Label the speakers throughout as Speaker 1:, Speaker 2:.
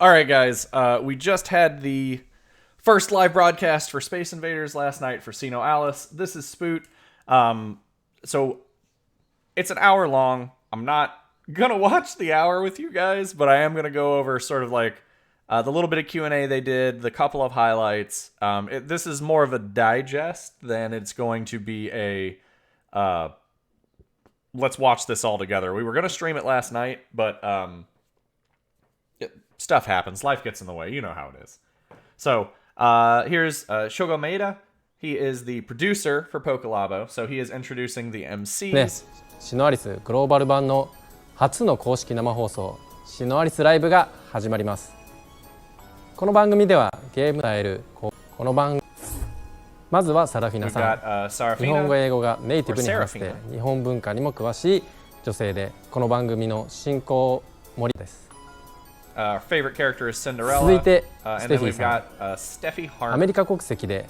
Speaker 1: All right, guys. We just had the first live broadcast for Space Invaders last night for Sinoalice. This is Spoot. So it's an hour long. I'm not gonna watch the hour with you guys, but I am gonna go over sort of like the little bit of Q&A they did, the couple of highlights. This is more of a digest than it's going to be a let's watch this all together. We were gonna stream it last night, but stuff happens. Life gets in the way. You know how it is. So here's Shogo Maeda. He is the producer for Pokelabo, so he is introducing the MCs.
Speaker 2: ね、シノアリスグローバル版の初の公式生放送、シノアリスライブが始まります。この番組ではゲームを伝えるこの番組、まずはサラフィナさん、日本語英語がネイティブに話して日本文化にも詳しい女性で、この番組の進行森です。
Speaker 1: Favorite character is Cinderella.
Speaker 2: 続いて
Speaker 1: ス
Speaker 2: テフィーさん、アメリカ国籍で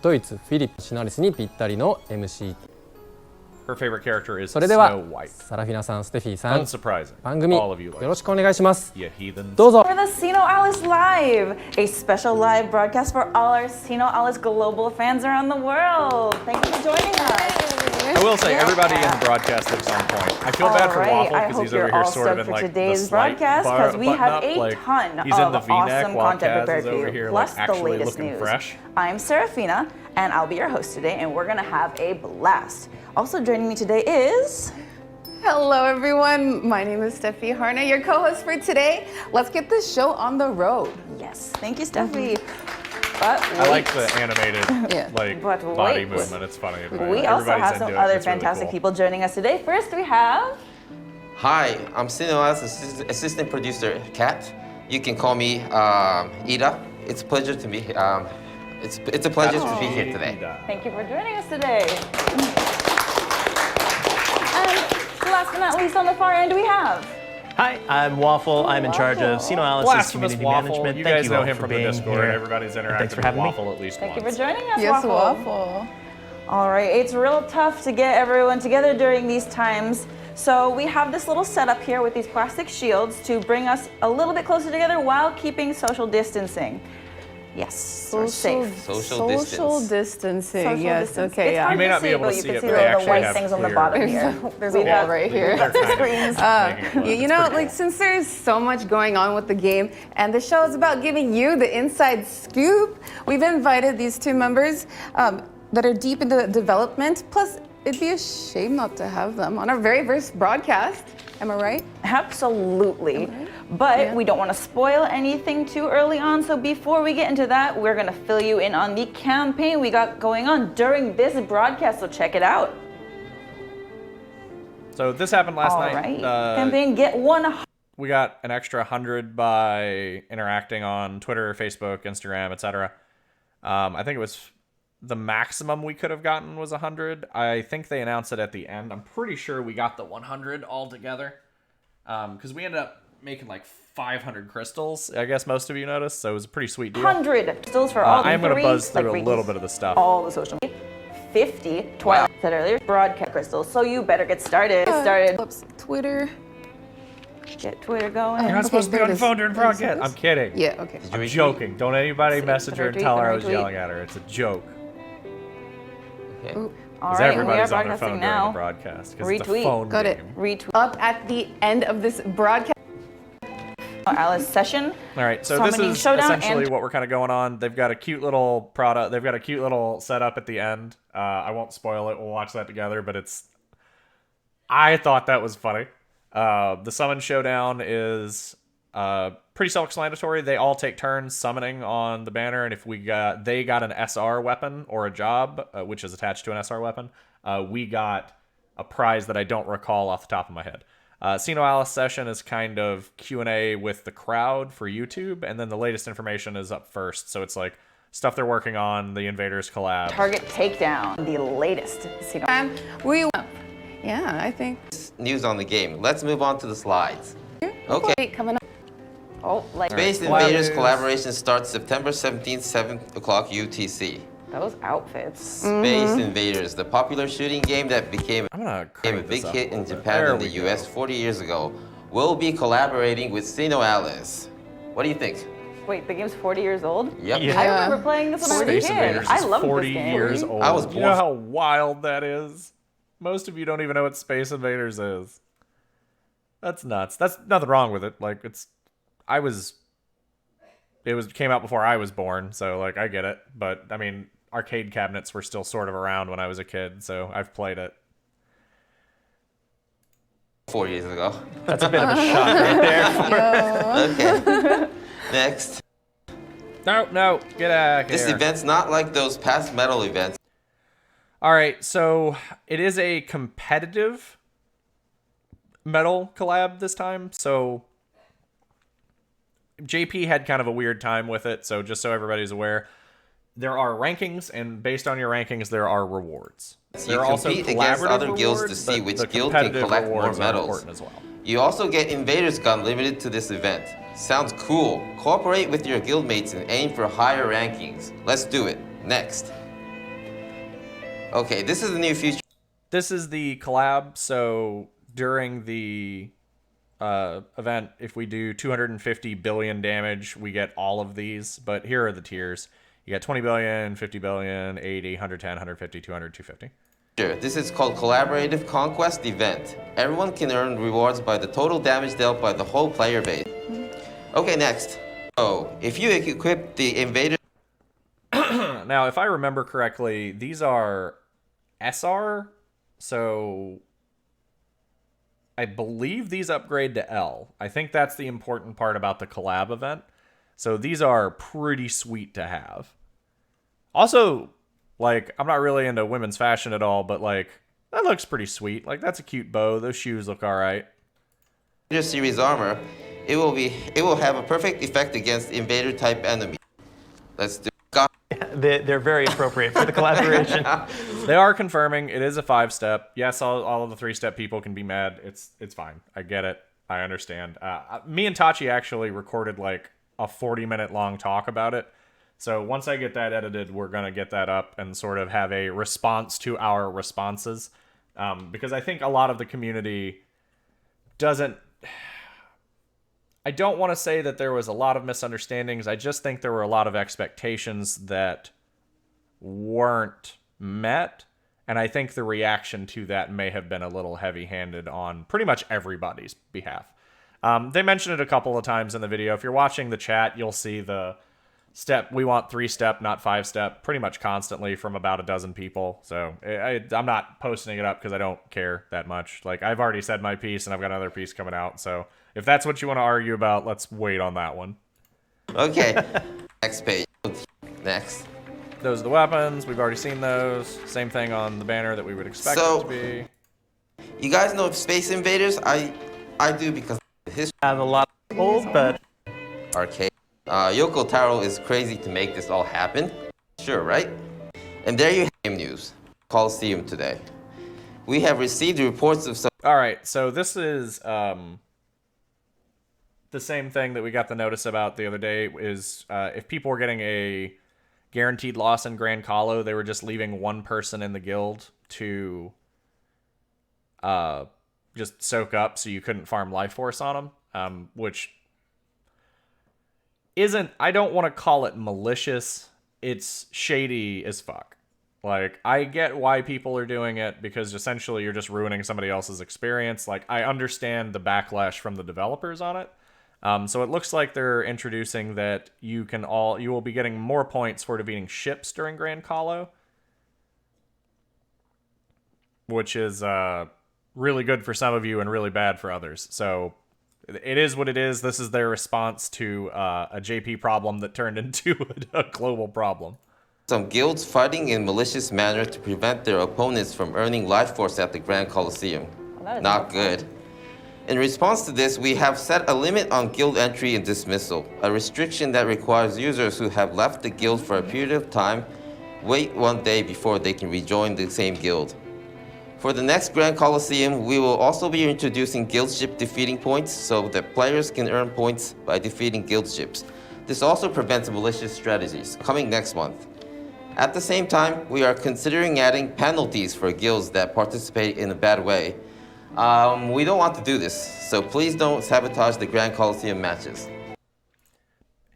Speaker 2: ドイツ、フィリピン、シノアリスにぴったりの MC。Her
Speaker 1: favorite character is
Speaker 2: それでは
Speaker 1: Snow White.
Speaker 2: サラフィナさん、ステフィーさん、
Speaker 1: Unsurprising.
Speaker 2: 番組
Speaker 1: All of you
Speaker 2: よろしくお願いします。
Speaker 1: You heathens.
Speaker 2: どうぞ。
Speaker 3: For the Sinoalice Live, a special live broadcast for all our Sinoalice global fans around the world. Thank you for joining us.
Speaker 1: I will say, everybody in the broadcast looks on point. I feel bad for Waffle
Speaker 3: I
Speaker 1: because
Speaker 3: hope
Speaker 1: he's over
Speaker 3: you're
Speaker 1: here
Speaker 3: all
Speaker 1: sort of in
Speaker 3: stoked for
Speaker 1: like the
Speaker 3: today's
Speaker 1: slight
Speaker 3: broadcast because we
Speaker 1: button
Speaker 3: have
Speaker 1: up,
Speaker 3: a
Speaker 1: like,
Speaker 3: ton
Speaker 1: he's in the
Speaker 3: of
Speaker 1: V-neck
Speaker 3: awesome
Speaker 1: while
Speaker 3: content
Speaker 1: Kaz
Speaker 3: prepared
Speaker 1: is
Speaker 3: for
Speaker 1: over
Speaker 3: you,
Speaker 1: here,
Speaker 3: plus
Speaker 1: like,
Speaker 3: the
Speaker 1: actually
Speaker 3: latest
Speaker 1: looking
Speaker 3: news.
Speaker 1: fresh.
Speaker 3: I'm Serafina, and I'll be your host today, and we're gonna have a blast. Also joining me today is...
Speaker 4: Hello everyone, my name is Steffi Harna, your co-host for today. Let's get this show on the road.
Speaker 3: Yes, thank you, Steffi. But
Speaker 1: I like the animated like
Speaker 3: But
Speaker 1: body
Speaker 3: wait.
Speaker 1: movement. It's funny.
Speaker 3: We also have some other fantastic people joining us today. First, we have...
Speaker 5: Hi, I'm Sinoalice assistant producer, Kat. You can call me Ida. It's a pleasure to be it's a pleasure to be here today.
Speaker 3: Thank you for joining us today. And last but not least, on the far end, we have...
Speaker 6: Hi, I'm Waffle. I'm in charge of Sinoalice's
Speaker 1: Blasphemous
Speaker 6: community
Speaker 1: Waffle.
Speaker 6: management.
Speaker 1: You
Speaker 6: Thank
Speaker 1: guys
Speaker 6: you
Speaker 1: know
Speaker 6: all
Speaker 1: him
Speaker 6: for
Speaker 1: from the
Speaker 6: being
Speaker 1: Discord.
Speaker 6: here.
Speaker 1: Everybody's
Speaker 6: And
Speaker 1: interacted
Speaker 6: thanks for
Speaker 1: with
Speaker 6: having
Speaker 1: Waffle at least
Speaker 3: Thank you
Speaker 1: once.
Speaker 3: for joining us,
Speaker 4: Yes,
Speaker 3: Waffle.
Speaker 4: Waffle.
Speaker 3: All right, it's real tough to get everyone together during these times. So we have this little setup here with these plastic shields to bring us a little bit closer together while keeping social distancing. Yes, we're safe.
Speaker 5: Social
Speaker 4: distancing.
Speaker 3: Social
Speaker 4: Yes,
Speaker 3: distance.
Speaker 4: okay,
Speaker 3: It's
Speaker 4: yeah.
Speaker 3: hard
Speaker 1: You may not
Speaker 3: to
Speaker 1: be able to
Speaker 3: but
Speaker 1: see
Speaker 3: you
Speaker 1: it,
Speaker 3: can
Speaker 1: but
Speaker 3: see
Speaker 1: they
Speaker 3: the
Speaker 1: actually
Speaker 3: white
Speaker 1: have
Speaker 3: things on the
Speaker 1: clear-
Speaker 3: bottom here.
Speaker 4: There's a
Speaker 3: We've
Speaker 4: wall
Speaker 3: got-
Speaker 4: right here.
Speaker 1: They're kind of
Speaker 3: Screens.
Speaker 1: making it look.
Speaker 4: You
Speaker 1: It's
Speaker 4: know,
Speaker 1: pretty
Speaker 4: like
Speaker 1: cool.
Speaker 4: since there's so much going on with the game, and the show is about giving you the inside scoop, we've invited these two members that are deep into development. Plus, it'd be a shame not to have them on our very first broadcast. Am I right?
Speaker 3: Absolutely. But we don't want to spoil anything too early on. So before we get into that, we're going to fill you in on the campaign we got going on during this broadcast. So check it out.
Speaker 1: So this happened last
Speaker 3: All
Speaker 1: night.
Speaker 3: right. Campaign get 100.
Speaker 1: We got an extra 100 by interacting on Twitter, Facebook, Instagram, etc. I think it was the maximum we could have gotten was 100. I think they announced it at the end. I'm pretty sure we got the 100 all together. Because we ended up making like 500 crystals, I guess most of you noticed. So it was a pretty sweet deal.
Speaker 3: 100 crystals for all the
Speaker 1: I'm going to
Speaker 3: three,
Speaker 1: buzz through
Speaker 3: like,
Speaker 1: a little bit of the stuff.
Speaker 3: all the social media. 50, 12, said earlier, broadcast crystals. So you better get started.
Speaker 4: Oops, Twitter.
Speaker 3: Get Twitter going.
Speaker 1: You're not supposed to be
Speaker 4: there
Speaker 1: on
Speaker 4: it
Speaker 1: the phone
Speaker 4: is.
Speaker 1: during
Speaker 4: There it is.
Speaker 1: broadcast. I'm kidding.
Speaker 4: Yeah, okay.
Speaker 1: I'm joking. Don't anybody message her and tell her I was
Speaker 3: Retweet.
Speaker 1: yelling at her. It's a joke.
Speaker 5: Okay.
Speaker 3: All
Speaker 1: Because
Speaker 3: right, we are
Speaker 1: everybody's on their
Speaker 3: broadcasting
Speaker 1: phone during
Speaker 3: now.
Speaker 1: the broadcast. Because it's a
Speaker 3: Retweet.
Speaker 1: phone
Speaker 4: Got it.
Speaker 1: game.
Speaker 3: Retweet
Speaker 4: Up at the end of this broadcast.
Speaker 3: Alice session.
Speaker 1: All right, so this
Speaker 3: Summoning
Speaker 1: is
Speaker 3: Showdown
Speaker 1: essentially
Speaker 3: and-
Speaker 1: what we're kind of going on. They've got a cute little product. They've got a cute little setup at the end. I won't spoil it. We'll watch that together. But it's, I thought that was funny. The summon showdown is pretty self-explanatory. They all take turns summoning on the banner, and if they got an SR weapon or a job, which is attached to an SR weapon, we got a prize that I don't recall off the top of my head. Sinoalice session is kind of Q&A with the crowd for YouTube, and then the latest information is up first. So it's like stuff they're working on, the Invaders collab.
Speaker 3: Target takedown, the latest.
Speaker 4: And yeah, I think.
Speaker 5: News on the game. Let's move on to the slides. Okay.
Speaker 4: Coming up.
Speaker 3: Oh, like
Speaker 5: Space Invaders collaboration starts September 17th, 7 o'clock UTC.
Speaker 3: those outfits.
Speaker 5: Space Invaders, the popular shooting game that became
Speaker 1: I'm gonna
Speaker 5: a
Speaker 1: crank
Speaker 5: big
Speaker 1: this up
Speaker 5: hit
Speaker 1: a
Speaker 5: in
Speaker 1: little bit.
Speaker 5: Japan
Speaker 1: There
Speaker 5: and the
Speaker 1: we go.
Speaker 5: US 40 years ago, will be collaborating with Sinoalice. What do you think?
Speaker 3: Wait, the game's 40 years old?
Speaker 5: Yep.
Speaker 6: Yeah.
Speaker 3: I remember playing this when I was a
Speaker 1: Space
Speaker 3: kid.
Speaker 1: Invaders
Speaker 3: I
Speaker 1: is
Speaker 3: love
Speaker 1: 40
Speaker 3: this game.
Speaker 1: years old.
Speaker 5: I was
Speaker 1: You
Speaker 5: born-
Speaker 1: know how wild that is? Most of you don't even know what Space Invaders is. That's nuts. That's nothing wrong with it. Like, came out before I was born, so, like, I get it. But, I mean, arcade cabinets were still sort of around when I was a kid, so I've played it.
Speaker 5: 4 years ago.
Speaker 6: That's a bit of a shock right there.
Speaker 5: Okay. Next.
Speaker 1: No, get out of
Speaker 5: This
Speaker 1: here.
Speaker 5: event's not like those past metal events.
Speaker 1: All right, so it is a competitive metal collab this time. So JP had kind of a weird time with it. So just so everybody's aware, there are rankings, and based on your rankings, there are rewards.
Speaker 5: You
Speaker 1: There are also
Speaker 5: compete against
Speaker 1: collaborative
Speaker 5: other guilds to
Speaker 1: rewards,
Speaker 5: see
Speaker 1: but
Speaker 5: which
Speaker 1: the
Speaker 5: guild can
Speaker 1: competitive
Speaker 5: collect more
Speaker 1: rewards are
Speaker 5: medals.
Speaker 1: important as well.
Speaker 5: You also get Invaders Gun limited to this event. Sounds cool. Cooperate with your guildmates and aim for higher rankings. Let's do it. Next. Okay, this is the new feature.
Speaker 1: This is the collab. So during the event, if we do 250 billion damage, we get all of these. But here are the tiers. You got 20 billion, 50 billion, 80, 110, 150, 200, 250.
Speaker 5: This is called Collaborative Conquest Event. Everyone can earn rewards by the total damage dealt by the whole player base. Okay, next. Oh, if you equip the Invaders...
Speaker 1: Now, if I remember correctly, these are SR, so I believe these upgrade to L. I think that's the important part about the collab event. So these are pretty sweet to have. Also, like, I'm not really into women's fashion at all, but, like, that looks pretty sweet. Like, that's a cute bow. Those shoes look all right.
Speaker 5: series armor, it will have a perfect effect against invader-type enemies. Let's do
Speaker 6: They're very appropriate for the collaboration.
Speaker 1: They are confirming it is a 5-step. Yes, all of the 3-step people can be mad. It's fine. I get it. I understand. Me and Tachi actually recorded, like, a 40-minute long talk about it. So once I get that edited, we're going to get that up and sort of have a response to our responses. Because I think a lot of the community doesn't... I don't want to say that there was a lot of misunderstandings. I just think there were a lot of expectations that weren't met. And I think the reaction to that may have been a little heavy-handed on pretty much everybody's behalf. They mentioned it a couple of times in the video. If you're watching the chat, you'll see the step. We want 3-step, not 5-step, pretty much constantly from about a dozen people. So I'm not posting it up because I don't care that much. Like, I've already said my piece, and I've got another piece coming out. So if that's what you want to argue about, let's wait on that one.
Speaker 5: Okay. Next page. Next.
Speaker 1: Those are the weapons. We've already seen those. Same thing on the banner that we would expect it to be.
Speaker 5: You guys know Space Invaders? I do because history
Speaker 6: I have a lot of old, but
Speaker 5: arcade. Yoko Taro is crazy to make this all happen. Sure, right? And there you have game news. Colosseum today. We have received reports of some...
Speaker 1: All right, so this is the same thing that we got the notice about the other day. Is if people were getting a guaranteed loss in Gran Colo, they were just leaving one person in the guild to just soak up, so you couldn't farm life force on them, which isn't... I don't want to call it malicious. It's shady as fuck. Like, I get why people are doing it, because essentially you're just ruining somebody else's experience. Like, I understand the backlash from the developers on it. So it looks like they're introducing that you will be getting more points for defeating ships during Gran Colo, which is really good for some of you and really bad for others. So it is what it is. This is their response to a JP problem that turned into a global problem.
Speaker 5: Some guilds fighting in malicious manner to prevent their opponents from earning life force at the Grand Colosseum.
Speaker 3: That is
Speaker 5: Not good. In response to this, we have set a limit on guild entry and dismissal, a restriction that requires users who have left the guild for a period of time wait 1 day before they can rejoin the same guild. For the next Grand Colosseum, we will also be introducing guild ship defeating points so that players can earn points by defeating guild ships. This also prevents malicious strategies, coming next month. At the same time, we are considering adding penalties for guilds that participate in a bad way. We don't want to do this, so please don't sabotage the Grand Colosseum matches.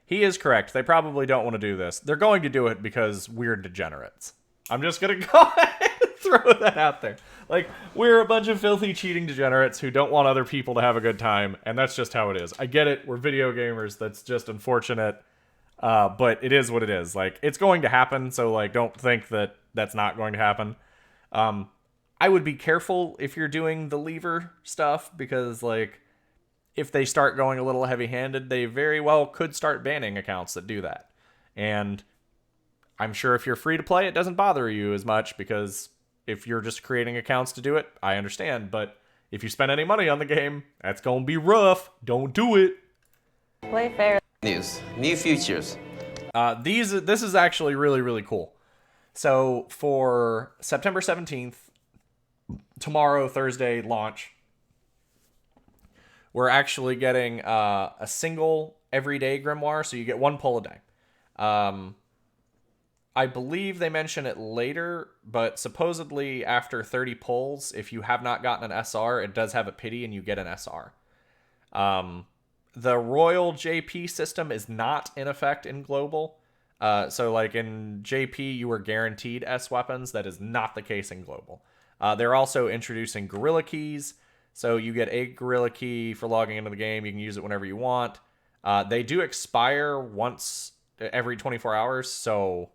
Speaker 1: he is correct. They probably don't want to do this. They're going to do it because we're degenerates. I'm just going to go ahead and throw that out there. Like, we're a bunch of filthy, cheating degenerates who don't want other people to have a good time, and that's just how it is. I get it. We're video gamers. That's just unfortunate. But it is what it is. Like, it's going to happen, so, like, don't think that that's not going to happen. I would be careful if you're doing the lever stuff, because, like, if they start going a little heavy-handed, they very well could start banning accounts that do that. And I'm sure if you're free to play, it doesn't bother you as much, because if you're just creating accounts to do it, I understand. But if you spend any money on the game, that's going to be rough. Don't do it.
Speaker 3: Play fair.
Speaker 5: News. New features.
Speaker 1: This is actually really, really cool. So for September 17th, tomorrow, Thursday, launch, we're actually getting a single everyday grimoire, so you get one pull a day. I believe they mention it later, but supposedly after 30 pulls, if you have not gotten an SR, it does have a pity and you get an SR. The Royal JP system is not in effect in Global. So like in JP, you were guaranteed S weapons. That is not the case in Global. They're also introducing Gorilla Keys. So you get a Gorilla Key for logging into the game. You can use it whenever you want. They do expire once every 24 hours. So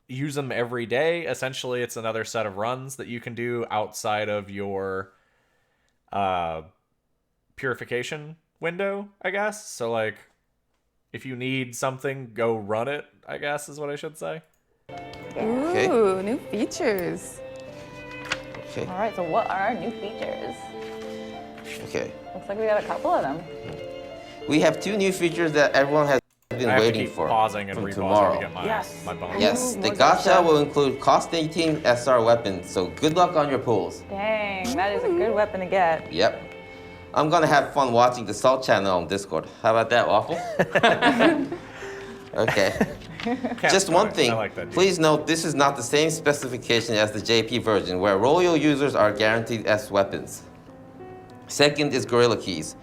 Speaker 1: use them every day. Essentially, it's another set of runs that you can do outside of your purification window, I guess. So, like, if you need something, go run it, I guess is what I should say.
Speaker 5: Okay.
Speaker 4: Ooh, new features.
Speaker 5: Okay.
Speaker 3: All right, so what are our new features?
Speaker 5: Okay.
Speaker 3: Looks like we got a couple of them.
Speaker 5: We have 2 new features that everyone has been
Speaker 1: I have to
Speaker 5: waiting
Speaker 1: keep
Speaker 5: for.
Speaker 1: pausing and
Speaker 5: from
Speaker 1: repausing
Speaker 5: tomorrow.
Speaker 1: to get my,
Speaker 3: Yes.
Speaker 1: my bonus.
Speaker 5: Yes,
Speaker 3: Ooh,
Speaker 5: the
Speaker 3: more
Speaker 5: gacha
Speaker 3: gacha.
Speaker 5: will include cost 18 SR weapons, so good luck on your pulls.
Speaker 3: Dang, that is a good weapon to get.
Speaker 5: Yep. I'm gonna have fun watching the Salt channel on Discord. How about that, Waffle? Okay. Just one thing,
Speaker 1: I like that, dude.
Speaker 5: please note this is not the same specification as the JP version, where Royal users are guaranteed S weapons. Second is Gorilla Keys.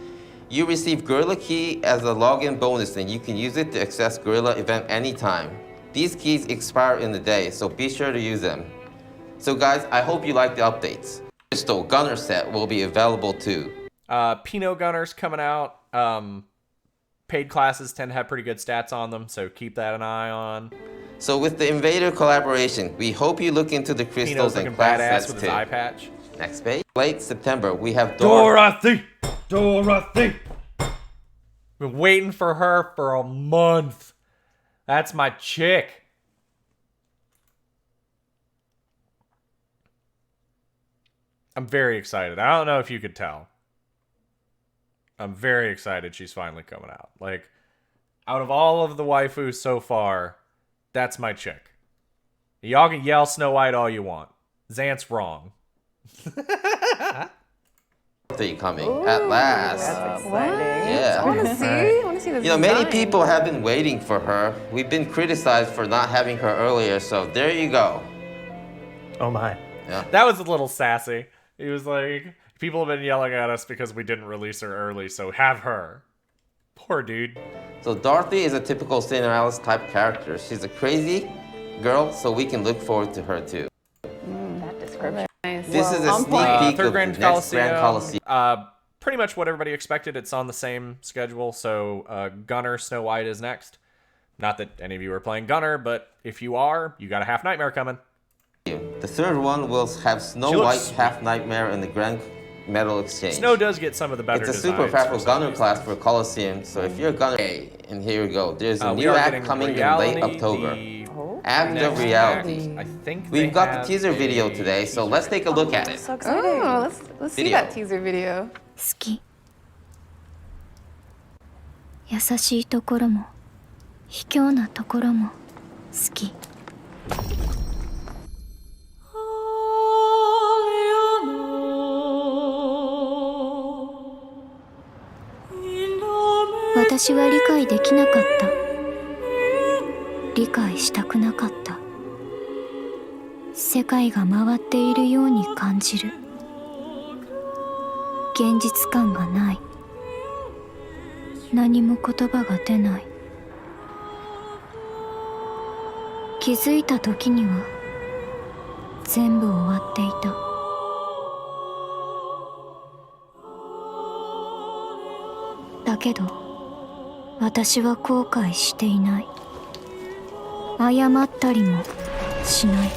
Speaker 5: You receive Gorilla Key as a login bonus, and you can use it to access Gorilla event anytime. These keys expire in a day, so be sure to use them. So guys, I hope you like the updates. Crystal Gunner set will be available too.
Speaker 1: Pinot Gunner's coming out. Paid classes tend to have pretty good stats on them, so keep that an eye on.
Speaker 5: So with the Invader collaboration, we hope you look into the
Speaker 1: Pinot's
Speaker 5: crystals
Speaker 1: looking
Speaker 5: and class
Speaker 1: badass
Speaker 5: sets
Speaker 1: with
Speaker 5: too.
Speaker 1: his eye patch.
Speaker 5: Next page. Late September, we have
Speaker 1: Dorothy! Been waiting for her for a month. That's my chick. I'm very excited. I don't know if you could tell. I'm very excited she's finally coming out. Like, out of all of the waifus so far, that's my chick. Y'all can yell Snow White all you want. Xant's wrong.
Speaker 5: Dorothy coming at last.
Speaker 3: That's exciting.
Speaker 5: Yeah.
Speaker 4: I want to see. I want to see this.
Speaker 5: You know, many
Speaker 4: design.
Speaker 5: people have been waiting for her. We've been criticized for not having her earlier, so there you go.
Speaker 6: Oh my.
Speaker 5: Yeah.
Speaker 1: That was a little sassy. He was like, people have been yelling at us because we didn't release her early, so have her. Poor dude.
Speaker 5: So Dorothy is a typical Sinoalice type character. She's a crazy girl, so we can look forward to her too.
Speaker 3: That description.
Speaker 4: Nice.
Speaker 5: This is a
Speaker 4: on
Speaker 5: sneak
Speaker 4: point.
Speaker 5: peek
Speaker 1: Third
Speaker 5: of
Speaker 1: Grand
Speaker 5: the next Grand
Speaker 1: Colosseum.
Speaker 5: Colosseum.
Speaker 1: Pretty much what everybody expected. It's on the same schedule, so Gunner Snow White is next. Not that any of you are playing Gunner, but if you are, you got a half nightmare coming.
Speaker 5: The third one will have Snow
Speaker 1: She
Speaker 5: White,
Speaker 1: looks-
Speaker 5: half Nightmare, and the Grand Medal Exchange.
Speaker 1: Snow does get some of the better
Speaker 5: It's a super
Speaker 1: designs
Speaker 5: powerful
Speaker 1: for some of
Speaker 5: gunner
Speaker 1: these
Speaker 5: class
Speaker 1: things.
Speaker 5: for Colosseum, so if you're a gunner, hey, and here we go. There's a
Speaker 1: We
Speaker 5: new
Speaker 1: are
Speaker 5: act
Speaker 1: getting
Speaker 5: coming in
Speaker 1: Reality,
Speaker 5: late October.
Speaker 1: the
Speaker 5: Act
Speaker 1: next
Speaker 5: of Reality.
Speaker 1: act. I think
Speaker 5: We've
Speaker 1: they
Speaker 5: got the
Speaker 1: have
Speaker 5: teaser video
Speaker 1: a
Speaker 5: today, so
Speaker 1: teaser
Speaker 5: let's take a look at it.
Speaker 3: So exciting.
Speaker 4: Oh, let's see
Speaker 5: Video.
Speaker 4: that teaser video.
Speaker 7: 好き優しいところも卑怯なところも好き私は理解できなかった理解したくなかった世界が回っているように感じる現実感がない。何も言葉が出ない。気づいた時には全部終わっていた。だけど私は後悔していない。謝ったりもしない。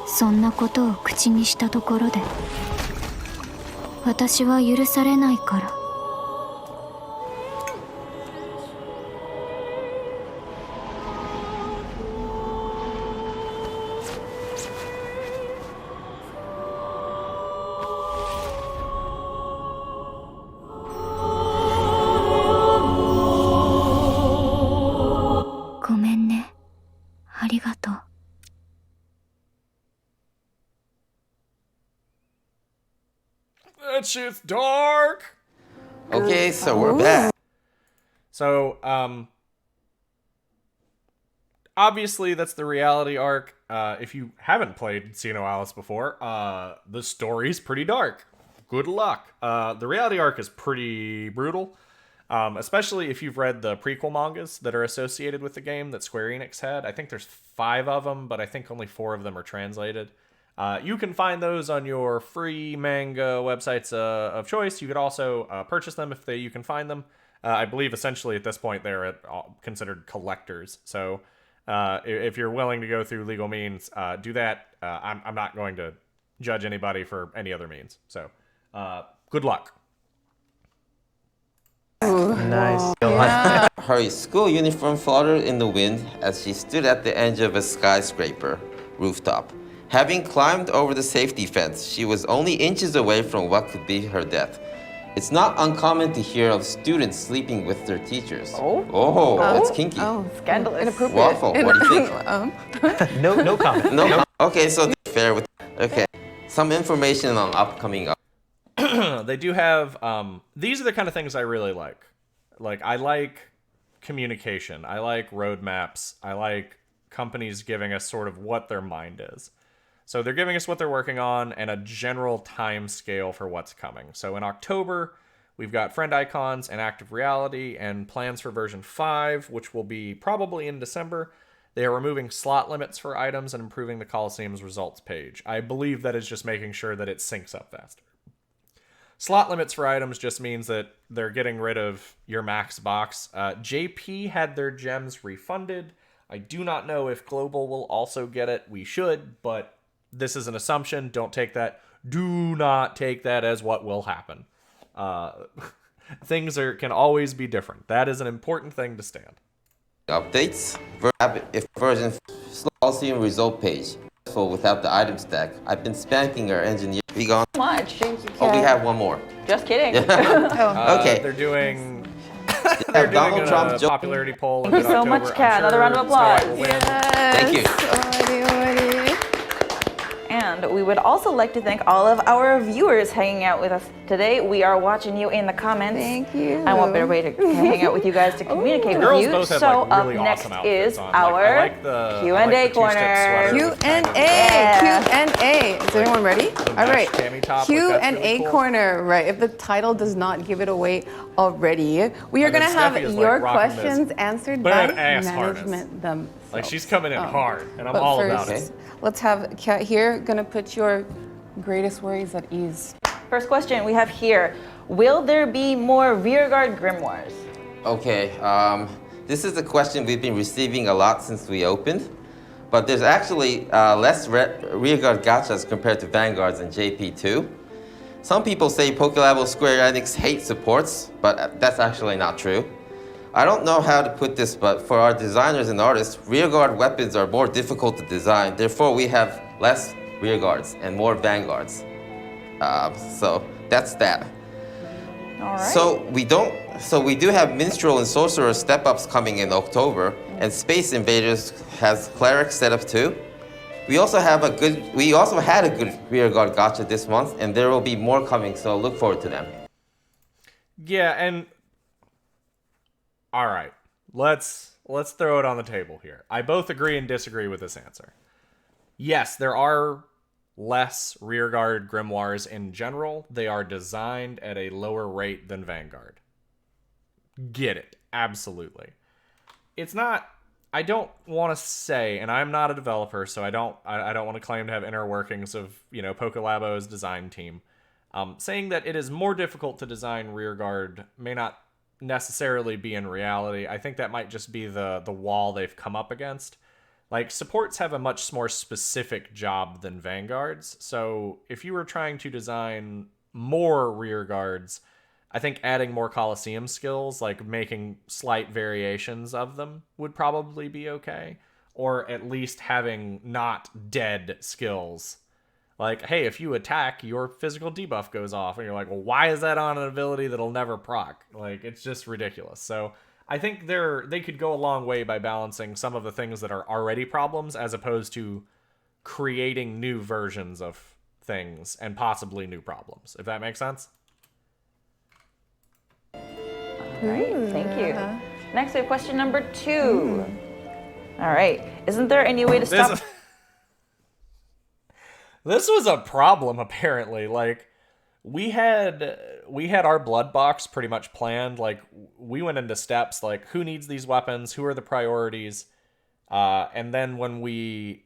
Speaker 7: そんなことを口にしたところで私は許されないから。ごめんね。ありがとう。
Speaker 1: That shit's dark.
Speaker 5: Okay, so we're back.
Speaker 1: So, obviously that's the reality arc. If you haven't played Sinoalice before, the story's pretty dark. Good luck. The reality arc is pretty brutal, especially if you've read the prequel mangas that are associated with the game that Square Enix had. I think there's 5 of them, but I think only 4 of them are translated. You can find those on your free manga websites of choice. You could also purchase them if you can find them. I believe essentially at this point they're considered collectors. So if you're willing to go through legal means, do that. I'm not going to judge anybody for any other means. So good luck.
Speaker 6: Nice.
Speaker 5: Her school uniform fluttered in the wind as she stood at the edge of a skyscraper rooftop. Having climbed over the safety fence, she was only inches away from what could be her death. It's not uncommon to hear of students sleeping with their teachers. Oh, that's kinky.
Speaker 4: Oh,
Speaker 3: Scandalous.
Speaker 4: Inappropriate.
Speaker 5: Waffle, what do you think?
Speaker 6: No comment.
Speaker 5: No. Okay, so fair with. Okay, some information on upcoming.
Speaker 1: They do have these are the kind of things I really like. Like I like communication. I like roadmaps. I like companies giving us sort of what their mind is. So they're giving us what they're working on and a general time scale for what's coming. So in October, we've got friend icons and active reality and plans for version 5, which will be probably in December. They are removing slot limits for items and improving the Colosseum's results page. I believe that is just making sure that it syncs up faster. Slot limits for items just means that they're getting rid of your max box. JP had their gems refunded. I do not know if Global will also get it. We should, but this is an assumption. Don't take that. Do not take that as what will happen. Things can always be different. That is an important thing to stand.
Speaker 5: Updates. If version Colosseum result page without the item stack. I've been spanking our engineer. Be gone.
Speaker 3: Much.
Speaker 5: Oh, we have one more.
Speaker 3: Just kidding.
Speaker 5: Okay.
Speaker 1: They're doing
Speaker 5: Donald Trump's
Speaker 1: a popularity poll.
Speaker 3: Thank you so much, Kat. Another round of applause.
Speaker 5: Thank you.
Speaker 3: And we would also like to thank all of our viewers hanging out with us today. We are watching you in the comments.
Speaker 4: Thank you.
Speaker 3: And what better way to hang out with you guys to communicate with
Speaker 1: Girls
Speaker 3: you?
Speaker 1: both have,
Speaker 3: So
Speaker 1: like, really
Speaker 3: up next
Speaker 1: awesome outfits
Speaker 3: is
Speaker 1: on.
Speaker 3: our
Speaker 1: I like the
Speaker 3: Q&A
Speaker 1: two-step
Speaker 3: corner.
Speaker 1: sweater with kind of
Speaker 4: Q&A. Is everyone ready? All right.
Speaker 1: cami top, like, that's
Speaker 4: Q&A
Speaker 1: really cool.
Speaker 4: corner. Right. If the title does not give it away already, we are
Speaker 1: And then
Speaker 4: going to have
Speaker 1: Steffi is, like,
Speaker 4: your
Speaker 1: rocking this
Speaker 4: questions answered by
Speaker 1: badass harness.
Speaker 4: management themselves.
Speaker 1: Like, she's coming in hard, and I'm
Speaker 4: But
Speaker 1: all
Speaker 4: first,
Speaker 1: about it.
Speaker 4: let's have Kat here. Going to put your greatest worries at ease.
Speaker 3: First question we have here. Will there be more rearguard grimoires?
Speaker 5: Okay, this is a question we've been receiving a lot since we opened, but there's actually less rearguard gachas compared to Vanguards and JP2. Some people say Pokelabel Square Enix hate supports, but that's actually not true. I don't know how to put this, but for our designers and artists, rearguard weapons are more difficult to design. Therefore, we have less rearguards and more vanguards. So that's that.
Speaker 3: All right.
Speaker 5: So we do have minstrel and sorcerer step-ups coming in October, and Space Invaders has cleric setup too. We also had a good rearguard gacha this month, and there will be more coming. So look forward to them.
Speaker 1: Yeah, and all right, let's throw it on the table here. I both agree and disagree with this answer. Yes, there are less rearguard grimoires in general. They are designed at a lower rate than Vanguard. Get it. Absolutely. It's not... I don't want to say, and I'm not a developer, so I don't want to claim to have inner workings of, Pokolabo's design team. Saying that it is more difficult to design rearguard may not necessarily be in reality. I think that might just be the wall they've come up against. Like, supports have a much more specific job than Vanguards, so if you were trying to design more rearguards, I think adding more Colosseum skills, like making slight variations of them, would probably be okay. Or at least having not dead skills. Like, hey, if you attack, your physical debuff goes off. And you're like, well, why is that on an ability that'll never proc? Like, it's just ridiculous. So I think they could go a long way by balancing some of the things that are already problems as opposed to creating new versions of things and possibly new problems, if that makes sense.
Speaker 3: All right, thank you. Next, we have question number 2. All right, isn't there any way to stop...
Speaker 1: This was a problem, apparently. Like, we had our blood box pretty much planned. Like, we went into steps, like, who needs these weapons? Who are the priorities? And then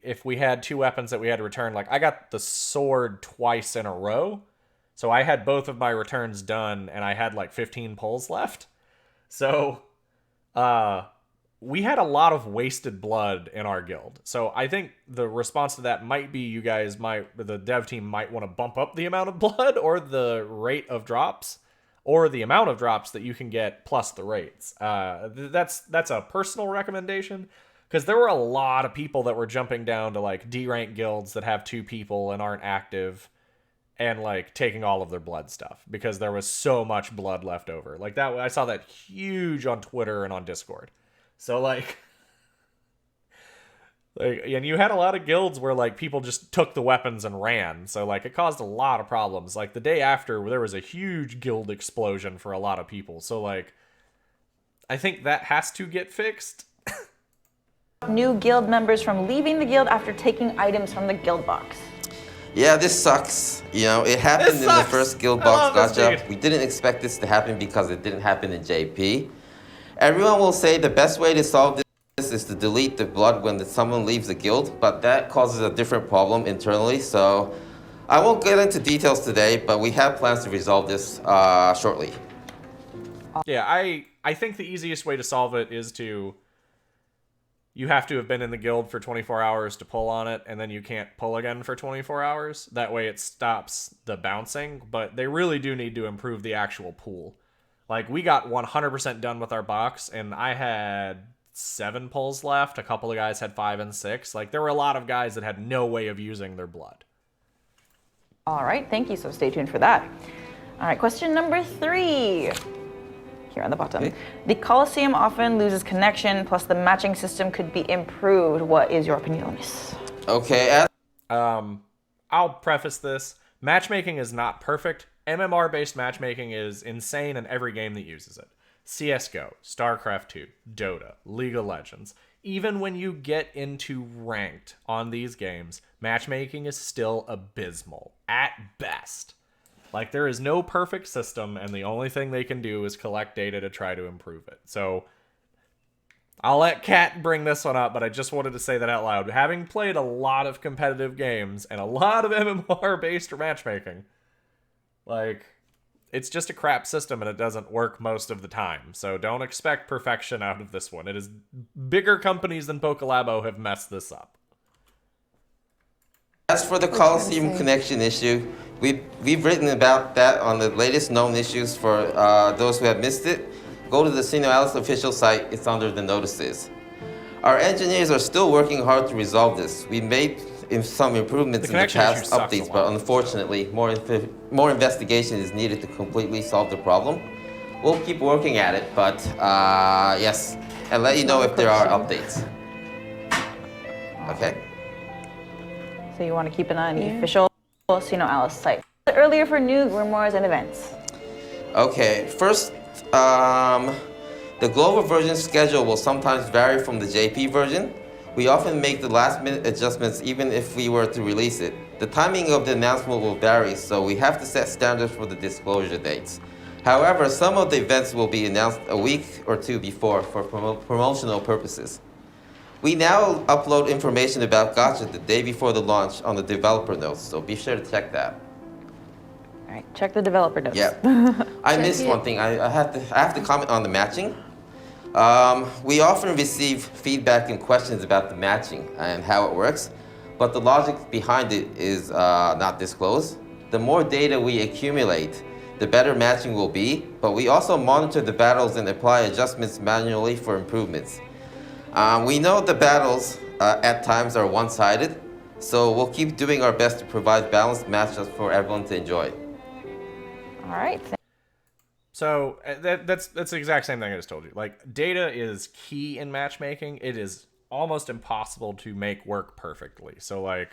Speaker 1: if we had 2 weapons that we had to return, like, I got the sword twice in a row. So I had both of my returns done, and I had, like, 15 pulls left. So, we had a lot of wasted blood in our guild. So I think the response to that might be the dev team might want to bump up the amount of blood or the rate of drops or the amount of drops that you can get plus the rates. That's a personal recommendation because there were a lot of people that were jumping down to like D rank guilds that have 2 people and aren't active and like taking all of their blood stuff because there was so much blood left over. Like that, I saw that huge on Twitter and on Discord. So, like, and you had a lot of guilds where, like, people just took the weapons and ran. So, like, it caused a lot of problems. Like, the day after, there was a huge guild explosion for a lot of people. So, like, I think that has to get fixed.
Speaker 3: New guild members from leaving the guild after taking items from the guild box.
Speaker 5: Yeah, this sucks. It happened in the first guild box gotcha. We didn't expect this to happen because it didn't happen in JP. Everyone will say the best way to solve this is to delete the blood when someone leaves the guild, but that causes a different problem internally, so I won't get into details today, but we have plans to resolve this shortly.
Speaker 1: Yeah, I think the easiest way to solve it is you have to have been in the guild for 24 hours to pull on it, and then you can't pull again for 24 hours. That way it stops the bouncing, but they really do need to improve the actual pool. Like, we got 100% done with our box, and I had 7 pulls left. A couple of guys had 5 and 6. Like, there were a lot of guys that had no way of using their blood.
Speaker 3: All right, thank you. So stay tuned for that. All right, question number 3. Here on the bottom. Okay. The Colosseum often loses connection, plus the matching system could be improved. What is your opinion on this?
Speaker 5: Okay.
Speaker 1: I'll preface this. Matchmaking is not perfect. MMR-based matchmaking is insane in every game that uses it. CSGO, StarCraft 2, Dota, League of Legends. Even when you get into ranked on these games, matchmaking is still abysmal, at best. Like, there is no perfect system, and the only thing they can do is collect data to try to improve it. So, I'll let Kat bring this one up, but I just wanted to say that out loud. Having played a lot of competitive games and a lot of MMR-based matchmaking, like, it's just a crap system and it doesn't work most of the time. So don't expect perfection out of this one. It is bigger companies than Pokolabo have messed this up.
Speaker 5: As for the Colosseum connection issue, we've written about that on the latest known issues for those who have missed it. Go to the Sinoalice official site. It's under the notices. Our engineers are still working hard to resolve this. We made some improvements in the past updates, but unfortunately, more investigation is needed to completely solve the problem. We'll keep working at it, but yes, and let you know if there are updates. Okay?
Speaker 3: So you want to keep an eye on the official Sinoalice site. Earlier for new grimoires and events.
Speaker 5: Okay, first, the global version schedule will sometimes vary from the JP version. We often make the last-minute adjustments even if we were to release it. The timing of the announcement will vary, so we have to set standards for the disclosure dates. However, some of the events will be announced a week or two before for promotional purposes. We now upload information about Gacha the day before the launch on the developer notes, so be sure to check that.
Speaker 3: All right, check the developer notes.
Speaker 5: Yeah. I missed one thing. I have to comment on the matching. We often receive feedback and questions about the matching and how it works, but the logic behind it is not disclosed. The more data we accumulate, the better matching will be, but we also monitor the battles and apply adjustments manually for improvements. We know the battles at times are one-sided, so we'll keep doing our best to provide balanced matchups for everyone to enjoy.
Speaker 3: All right.
Speaker 1: So that's the exact same thing I just told you. Like, data is key in matchmaking. It is almost impossible to make work perfectly. So, like,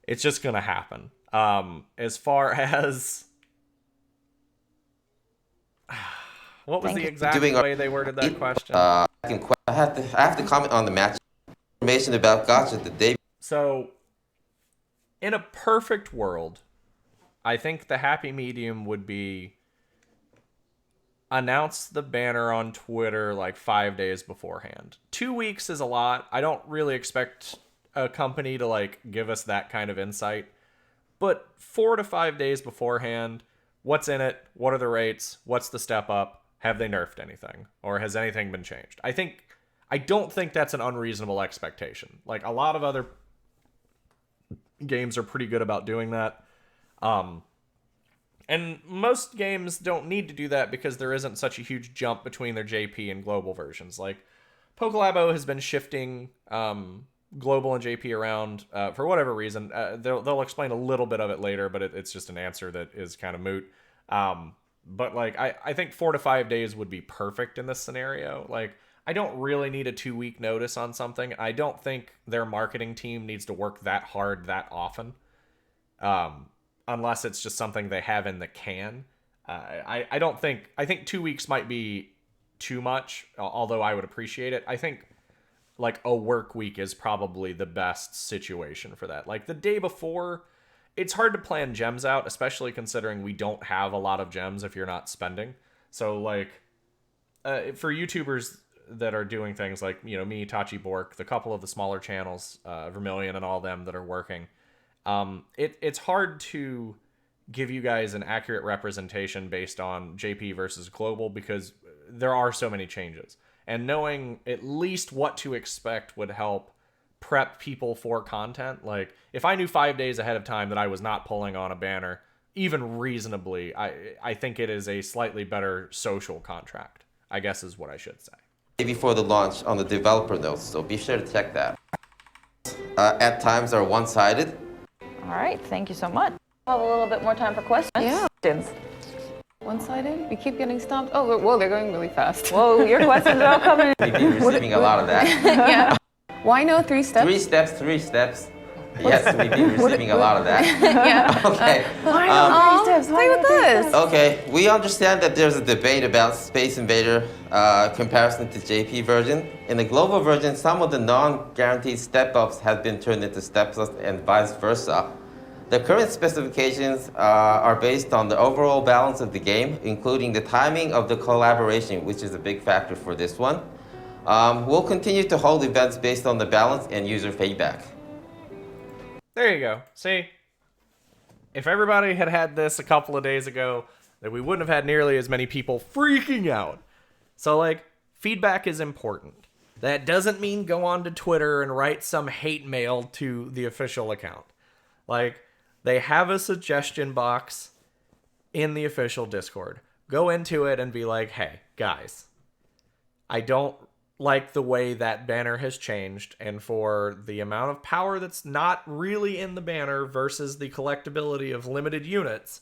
Speaker 1: it's just going to happen. As far as... What was the exact way they worded that question?
Speaker 5: I have to comment on the match information about Gacha the day.
Speaker 1: So, in a perfect world, I think the happy medium would be announce the banner on Twitter like 5 days beforehand. 2 weeks is a lot. I don't really expect a company to like give us that kind of insight. But 4 to 5 days beforehand, what's in it? What are the rates? What's the step up? Have they nerfed anything? Or has anything been changed? I don't think that's an unreasonable expectation. Like, a lot of other games are pretty good about doing that. And most games don't need to do that because there isn't such a huge jump between their JP and global versions. Like, Pokelabo has been shifting global and JP around for whatever reason. They'll explain a little bit of it later, but it's just an answer that is kind of moot. But, like, I think 4 to 5 days would be perfect in this scenario. Like, I don't really need a 2-week notice on something. I don't think their marketing team needs to work that hard that often. Unless it's just something they have in the can. I think 2 weeks might be too much, although I would appreciate it. I think like a work week is probably the best situation for that. Like, the day before, it's hard to plan gems out, especially considering we don't have a lot of gems if you're not spending. So, like, for YouTubers that are doing things like, you know, me, Tachi Bork, the couple of the smaller channels, Vermilion and all them that are working, it's hard to give you guys an accurate representation based on JP versus global because there are so many changes. And knowing at least what to expect would help prep people for content. Like, if I knew 5 days ahead of time that I was not pulling on a banner, even reasonably, I think it is a slightly better social contract, I guess is what I should say.
Speaker 5: Before the launch on the developer notes, so be sure to check that. At times are one-sided.
Speaker 3: All right, thank you so much. We'll have a little bit more time for questions.
Speaker 4: Yeah.
Speaker 3: Questions.
Speaker 4: One-sided? We keep getting stomped. Oh, whoa, they're going really fast.
Speaker 3: Whoa, your questions are all coming.
Speaker 5: We've been receiving a lot of that.
Speaker 4: Yeah. Why no 3 steps?
Speaker 5: 3 steps. Yes, we've been receiving a lot of that.
Speaker 4: Yeah.
Speaker 5: Okay.
Speaker 3: Why not 3 steps?
Speaker 4: Play with us.
Speaker 5: Okay, we understand that there's a debate about Space Invader comparison to JP version. In the global version, some of the non-guaranteed step-ups have been turned into step-ups and vice versa. The current specifications are based on the overall balance of the game, including the timing of the collaboration, which is a big factor for this one. We'll continue to hold events based on the balance and user feedback.
Speaker 1: There you go. See? If everybody had had this a couple of days ago, then we wouldn't have had nearly as many people freaking out. So, like, feedback is important. That doesn't mean go on to Twitter and write some hate mail to the official account. Like, they have a suggestion box in the official Discord. Go into it and be like, hey, guys, I don't like the way that banner has changed, and for the amount of power that's not really in the banner versus the collectability of limited units,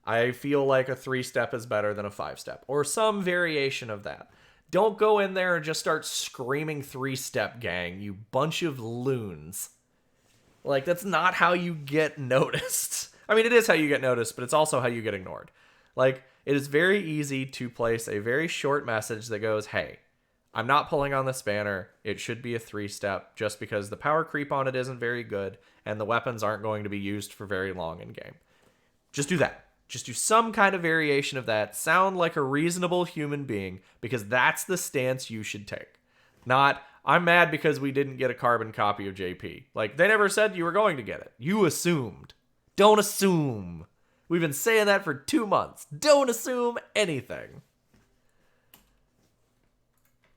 Speaker 1: I feel like a 3-step is better than a 5-step, or some variation of that. Don't go in there and just start screaming 3-step, gang, you bunch of loons. Like, that's not how you get noticed. I mean, it is how you get noticed, but it's also how you get ignored. Like, it is very easy to place a very short message that goes, hey, I'm not pulling on this banner. It should be a 3-step just because the power creep on it isn't very good. and the weapons aren't going to be used for very long in game. Just do that. Just do some kind of variation of that. Sound like a reasonable human being, because that's the stance you should take. Not, I'm mad because we didn't get a carbon copy of JP. Like, they never said you were going to get it. You assumed. Don't assume. We've been saying that for 2 months. Don't assume anything.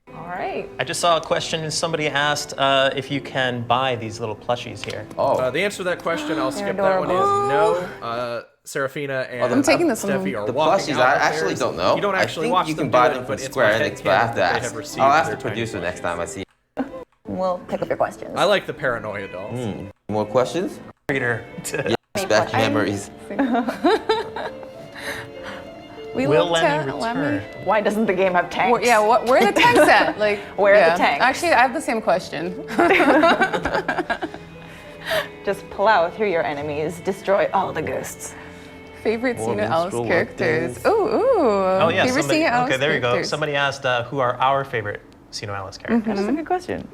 Speaker 3: All right.
Speaker 6: I just saw a question. Somebody asked if you can buy these little plushies here.
Speaker 1: The answer to that question, I'll skip that one, is no. Serafina and
Speaker 4: I'm taking this
Speaker 1: Steffi
Speaker 4: one.
Speaker 1: are
Speaker 5: The
Speaker 1: walking
Speaker 5: plushies,
Speaker 1: out
Speaker 5: I
Speaker 1: of
Speaker 5: actually
Speaker 1: theirs.
Speaker 5: don't know.
Speaker 1: You don't actually
Speaker 5: I think
Speaker 1: watch
Speaker 5: you
Speaker 1: them
Speaker 5: can buy
Speaker 1: do
Speaker 5: them
Speaker 1: it,
Speaker 5: from
Speaker 1: but it's
Speaker 5: Square
Speaker 1: my
Speaker 5: Enix, but I have to
Speaker 1: headcanon that they
Speaker 5: ask.
Speaker 1: have received
Speaker 5: I'll ask
Speaker 1: their
Speaker 5: the
Speaker 1: tiny
Speaker 5: producer next time I see.
Speaker 3: We'll pick up your questions.
Speaker 1: I like the paranoia dolls.
Speaker 5: More questions?
Speaker 6: Reader.
Speaker 5: Yes, back memories.
Speaker 4: We
Speaker 6: Will
Speaker 4: love
Speaker 6: Lemmy
Speaker 4: Lemmy.
Speaker 6: return?
Speaker 3: Why doesn't the game have tanks?
Speaker 4: Where are the tanks at? Like,
Speaker 3: Where are the tanks?
Speaker 4: Actually, I have the same question.
Speaker 3: Just plow through your enemies, destroy all the ghosts.
Speaker 4: Favorite
Speaker 5: More
Speaker 4: Sinoalice
Speaker 5: minstrel
Speaker 4: characters.
Speaker 5: updates.
Speaker 4: Oh,
Speaker 6: Yeah,
Speaker 4: Favorite
Speaker 6: somebody,
Speaker 4: Sinoalice
Speaker 6: okay, there you go.
Speaker 4: characters.
Speaker 6: Somebody asked who are our favorite Sinoalice characters.
Speaker 3: That's a good question.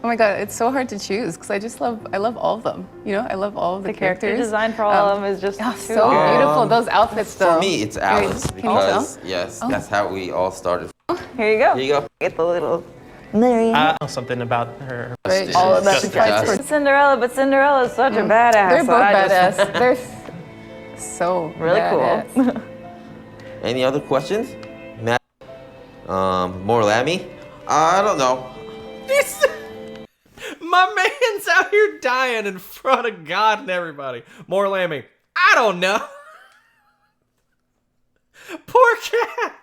Speaker 4: Oh my god, it's so hard to choose because I love all of them. You know, I love all of the
Speaker 3: Character
Speaker 4: characters.
Speaker 3: design for all of them is just
Speaker 4: Oh,
Speaker 3: too
Speaker 4: so beautiful. Those outfits, though.
Speaker 5: For me, it's Alice,
Speaker 4: Can you tell?
Speaker 5: because, yes, that's how we all started.
Speaker 3: Here you go.
Speaker 5: Here you go.
Speaker 3: Get the little
Speaker 6: Something about her.
Speaker 4: Right, all of that
Speaker 5: Just-
Speaker 4: fights
Speaker 5: just-
Speaker 4: for.
Speaker 3: Cinderella, but Cinderella's such a badass.
Speaker 4: They're
Speaker 3: so
Speaker 4: both
Speaker 3: I just-
Speaker 4: badass. They're so
Speaker 3: Really
Speaker 4: badass.
Speaker 3: cool.
Speaker 5: Any other questions? Matt? More Lammy? I don't know.
Speaker 1: My man's out here dying in front of God and everybody. More Lammy. I don't know. Poor cat.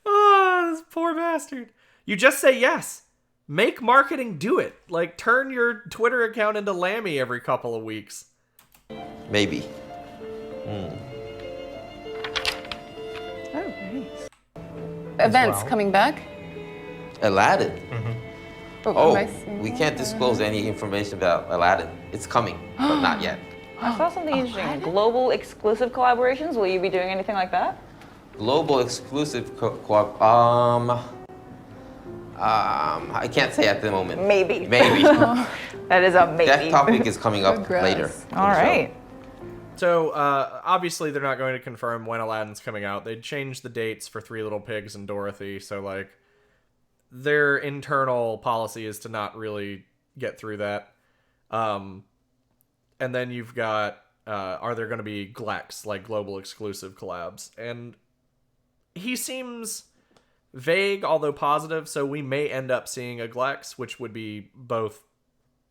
Speaker 1: Oh, this poor bastard. You just say yes. Make marketing do it. Like, turn your Twitter account into Lammy every couple of weeks.
Speaker 5: Maybe.
Speaker 4: Events coming back.
Speaker 5: Aladdin.
Speaker 4: Oh,
Speaker 5: Oh,
Speaker 4: am I seeing
Speaker 5: we
Speaker 4: that?
Speaker 5: can't disclose any information about Aladdin. It's coming, but not yet.
Speaker 3: I saw something interesting. Global exclusive collaborations. Will you be doing anything like that?
Speaker 5: Global exclusive co-op. I can't say at the moment.
Speaker 3: Maybe.
Speaker 5: Maybe.
Speaker 3: That is a maybe.
Speaker 5: That topic is coming up
Speaker 4: Good
Speaker 5: later.
Speaker 4: grass.
Speaker 5: in
Speaker 3: All
Speaker 5: the show.
Speaker 3: right.
Speaker 1: So, obviously, they're not going to confirm when Aladdin's coming out. They changed the dates for Three Little Pigs and Dorothy, so, like, their internal policy is to not really get through that. And then you've got, are there going to be Glex, like, global exclusive collabs? And he seems vague, although positive, so we may end up seeing a Glex, which would be both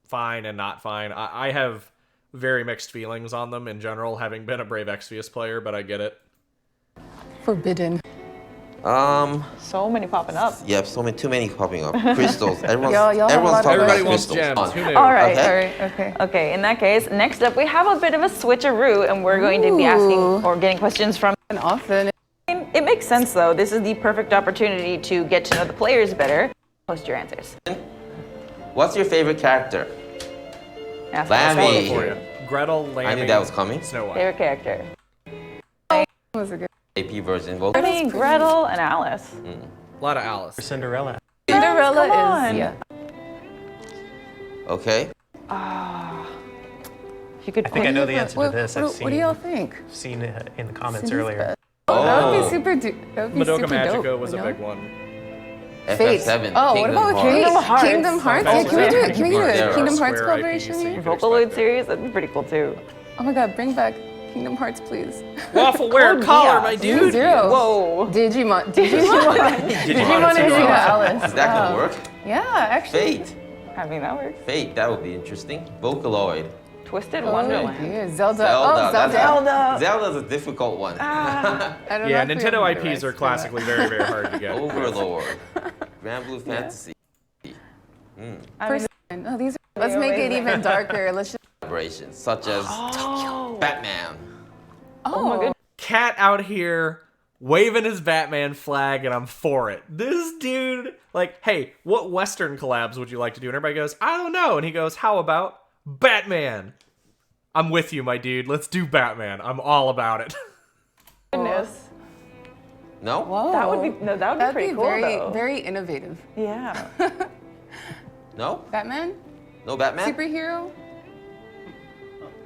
Speaker 1: fine and not fine. I have very mixed feelings on them in general, having been a Brave Exvius player, but I get it.
Speaker 4: Forbidden.
Speaker 3: So many popping up.
Speaker 5: Yep, too many popping up. Crystals. Everyone's,
Speaker 4: Y'all have a
Speaker 5: everyone's
Speaker 4: lot of
Speaker 5: talking
Speaker 1: Everybody
Speaker 5: about
Speaker 1: wants
Speaker 5: crystals.
Speaker 1: gems. Who knew?
Speaker 3: All right.
Speaker 5: Okay.
Speaker 4: All right, okay.
Speaker 3: Okay, in that case, next up we have a bit of a switcheroo, and we're going to be asking or getting questions from.
Speaker 4: And often.
Speaker 3: It makes sense though. This is the perfect opportunity to get to know the players better. Post your answers.
Speaker 5: What's your favorite character?
Speaker 3: Ask
Speaker 5: Lammy.
Speaker 1: For you. Gretel, Lammy,
Speaker 5: I knew that was coming.
Speaker 1: Snow White.
Speaker 3: favorite character.
Speaker 4: Was a good.
Speaker 5: AP version. Well,
Speaker 3: Lammy, Gretel, and Alice.
Speaker 1: A lot of Alice.
Speaker 6: Cinderella.
Speaker 4: Cinderella
Speaker 3: come on.
Speaker 4: is. Yeah.
Speaker 5: okay.
Speaker 3: If you could
Speaker 6: I think I know the answer to this. I've
Speaker 4: What do y'all think?
Speaker 6: seen it in the comments
Speaker 4: Cindy's
Speaker 6: earlier.
Speaker 4: best. Oh, that would be super. That would be
Speaker 1: Madoka
Speaker 4: super
Speaker 1: Magica
Speaker 4: dope,
Speaker 1: was
Speaker 4: you
Speaker 1: a
Speaker 4: know?
Speaker 1: big one.
Speaker 4: Fate.
Speaker 5: FF7.
Speaker 4: Oh, what about Kingdom Hearts? Kingdom Hearts? Yeah, can we do it? Can we do
Speaker 5: There
Speaker 4: a
Speaker 5: are
Speaker 4: Kingdom Hearts
Speaker 1: Square
Speaker 4: collaboration
Speaker 1: IPs,
Speaker 4: here?
Speaker 1: so you
Speaker 3: Vocaloid series, that'd be pretty cool too.
Speaker 4: Oh my god, bring back Kingdom Hearts, please.
Speaker 1: Waffleware collar,
Speaker 3: yeah.
Speaker 1: my dude.
Speaker 4: Zero.
Speaker 3: Whoa.
Speaker 4: Digimon.
Speaker 1: Digimon
Speaker 4: Digimon
Speaker 1: is
Speaker 4: is
Speaker 1: awesome.
Speaker 4: Alice.
Speaker 5: Is that gonna work?
Speaker 4: Yeah, actually.
Speaker 5: Fate.
Speaker 3: I mean, that works.
Speaker 5: Fate. That would be interesting. Vocaloid.
Speaker 3: Twisted
Speaker 4: Oh,
Speaker 3: Wonderland.
Speaker 4: dear. Zelda.
Speaker 5: Zelda.
Speaker 4: Oh,
Speaker 5: That's
Speaker 4: Zelda.
Speaker 5: Zelda's a difficult one.
Speaker 4: I don't know
Speaker 1: Yeah,
Speaker 4: if we
Speaker 1: Nintendo
Speaker 4: have the
Speaker 1: IPs are
Speaker 4: rights to
Speaker 1: classically very, very hard to get.
Speaker 5: Overlord. Grand Blue Fantasy.
Speaker 3: I mean,
Speaker 4: that. Oh, these are, let's make it even darker. Let's just.
Speaker 5: Collaborations such as Batman.
Speaker 3: oh my goodness.
Speaker 1: Cat out here waving his Batman flag, and I'm for it. This dude, like, hey, what Western collabs would you like to do? And everybody goes, I don't know. And he goes, how about Batman? I'm with you, my dude. Let's do Batman. I'm all about it.
Speaker 3: Goodness.
Speaker 5: No?
Speaker 4: Whoa.
Speaker 3: That would be
Speaker 4: That'd
Speaker 3: pretty
Speaker 4: be
Speaker 3: cool
Speaker 4: very,
Speaker 3: though.
Speaker 4: very innovative.
Speaker 3: Yeah.
Speaker 5: No?
Speaker 4: Batman?
Speaker 5: No Batman?
Speaker 4: Superhero?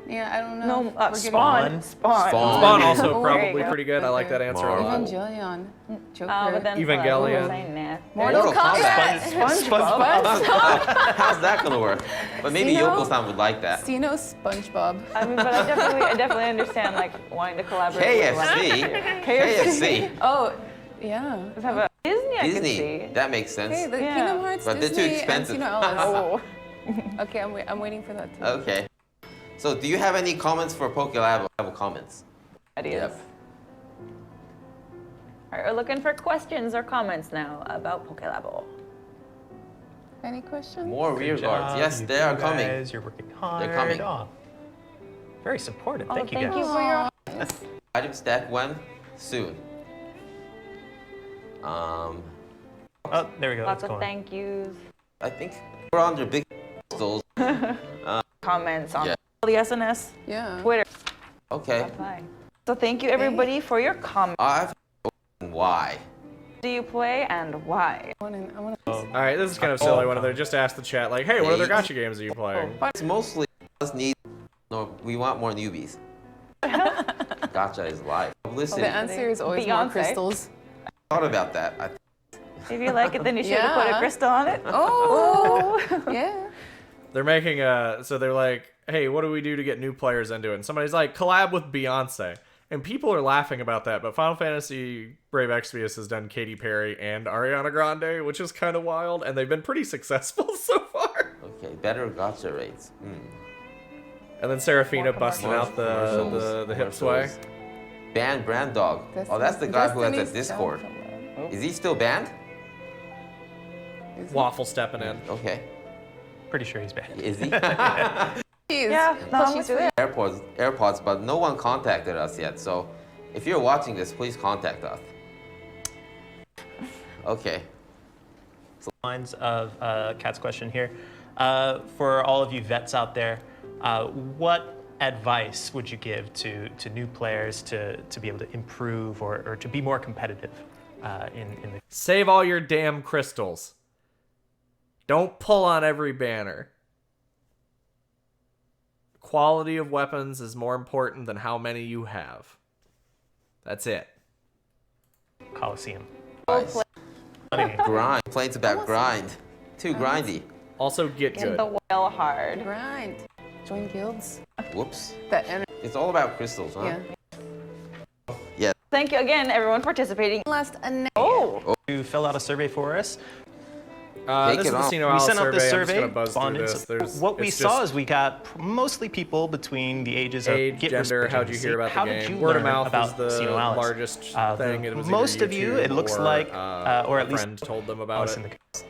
Speaker 4: Yeah, I don't know.
Speaker 3: No,
Speaker 4: We're getting-
Speaker 3: Spawn.
Speaker 1: Spawn also
Speaker 3: There you
Speaker 1: probably
Speaker 3: go.
Speaker 1: pretty good. I like that answer a lot.
Speaker 4: Evangelion. Joker.
Speaker 3: Oh, but then
Speaker 1: Evangelion.
Speaker 4: Mortal Kombat.
Speaker 5: How's that gonna work? But maybe
Speaker 4: Sino?
Speaker 5: Yoko-san would like that.
Speaker 4: Sino SpongeBob.
Speaker 3: I mean, but I definitely understand like wanting to collaborate. with
Speaker 5: KFC.
Speaker 3: KFC.
Speaker 4: Oh, yeah.
Speaker 3: Let's have a Disney. I
Speaker 5: Disney.
Speaker 3: can see.
Speaker 5: That makes sense.
Speaker 4: Okay, the
Speaker 3: Yeah.
Speaker 4: Kingdom Hearts,
Speaker 5: But they're too
Speaker 4: Disney,
Speaker 5: expensive.
Speaker 4: and Sinoalice.
Speaker 3: Oh,
Speaker 4: Okay, I'm waiting for that too.
Speaker 5: Okay. So do you have any comments for PokeLab comments?
Speaker 3: ideas. All right, we're looking for questions or comments now about PokeLab.
Speaker 4: Any questions?
Speaker 5: More rear
Speaker 6: Good
Speaker 5: guards.
Speaker 6: job,
Speaker 5: Yes,
Speaker 6: you
Speaker 5: they are
Speaker 6: two
Speaker 5: coming.
Speaker 6: guys, You're working hard.
Speaker 5: They're coming.
Speaker 6: Oh, very supportive.
Speaker 3: Oh,
Speaker 6: Thank you
Speaker 3: thank
Speaker 6: guys.
Speaker 3: you for your.
Speaker 5: Item stack when? Soon.
Speaker 6: Oh, there we go.
Speaker 3: Lots
Speaker 6: It's
Speaker 3: of
Speaker 6: going.
Speaker 3: thank yous,
Speaker 5: I think we're on the big crystals.
Speaker 3: comments on
Speaker 5: Yeah.
Speaker 3: the SNS,
Speaker 4: Yeah.
Speaker 3: Twitter.
Speaker 5: Okay.
Speaker 3: Bye. So thank you everybody for your comments.
Speaker 5: I've why?
Speaker 3: Do you play and why?
Speaker 4: I wanna
Speaker 1: All right, this is kind of silly. One of them just asked the chat like, "Hey, what other gacha games are you playing?"
Speaker 5: It's mostly us need. No, we want more newbies. Gotcha is live. Listen,
Speaker 4: The answer is always more
Speaker 3: Beyonce.
Speaker 4: crystals.
Speaker 5: thought about that.
Speaker 3: If you like it, then you should have put a
Speaker 4: Yeah.
Speaker 3: crystal on it.
Speaker 4: Oh, yeah.
Speaker 1: They're making so they're like, "Hey, what do we do to get new players into it?" And somebody's like, "Collab with Beyonce." And people are laughing about that, but Final Fantasy Brave Exvius has done Katy Perry and Ariana Grande, which is kind of wild, and they've been pretty successful so far.
Speaker 5: Okay, better gotcha rates.
Speaker 1: And then Serafina
Speaker 3: More
Speaker 1: busting out the hip sway.
Speaker 5: Banned Brand Dog. Oh, that's the guy who has a
Speaker 4: Destiny's
Speaker 5: Discord.
Speaker 4: Child.
Speaker 5: Is he still banned?
Speaker 1: Waffle stepping in.
Speaker 5: Okay.
Speaker 6: Pretty sure he's banned.
Speaker 5: Is he?
Speaker 3: Yeah, no,
Speaker 4: She's with
Speaker 5: AirPods, but no one contacted us yet. So, if you're watching this, please contact us. Okay.
Speaker 6: Lines of Kat's question here. For all of you vets out there, what advice would you give to new players to be able to improve or to be more competitive in the
Speaker 1: Save all your damn crystals. Don't pull on every banner. Quality of weapons is more important than how many you have. That's it.
Speaker 6: Colosseum?
Speaker 5: Nice. Grind. Complaints about grind. Too grindy.
Speaker 1: Also, get
Speaker 3: in
Speaker 1: good.
Speaker 3: the whale hard.
Speaker 4: Grind. Join guilds.
Speaker 5: Whoops.
Speaker 4: That energy.
Speaker 5: It's all about crystals, huh?
Speaker 4: Yeah.
Speaker 3: Thank you again, everyone participating.
Speaker 4: Last
Speaker 3: Oh,
Speaker 6: To fill out a survey for us.
Speaker 5: Take
Speaker 1: This
Speaker 5: it
Speaker 1: is the
Speaker 5: on.
Speaker 1: Sinoalice
Speaker 6: We sent out this
Speaker 1: I'm just
Speaker 6: survey.
Speaker 1: gonna buzz through
Speaker 6: respondents.
Speaker 1: this.
Speaker 6: What we
Speaker 1: it's
Speaker 6: saw
Speaker 1: just
Speaker 6: is we got mostly people between the ages of
Speaker 1: age,
Speaker 6: get
Speaker 1: gender, how'd you hear about
Speaker 6: How
Speaker 1: the
Speaker 6: did
Speaker 1: game?
Speaker 6: you
Speaker 1: Word of
Speaker 6: learn
Speaker 1: mouth
Speaker 6: about
Speaker 1: is the
Speaker 6: Sinoalice?
Speaker 1: largest thing. It was either
Speaker 6: most of you, it
Speaker 1: YouTube
Speaker 6: looks
Speaker 1: or,
Speaker 6: like, or at
Speaker 1: a
Speaker 6: least
Speaker 1: friend told them about
Speaker 6: us
Speaker 1: it.
Speaker 6: in the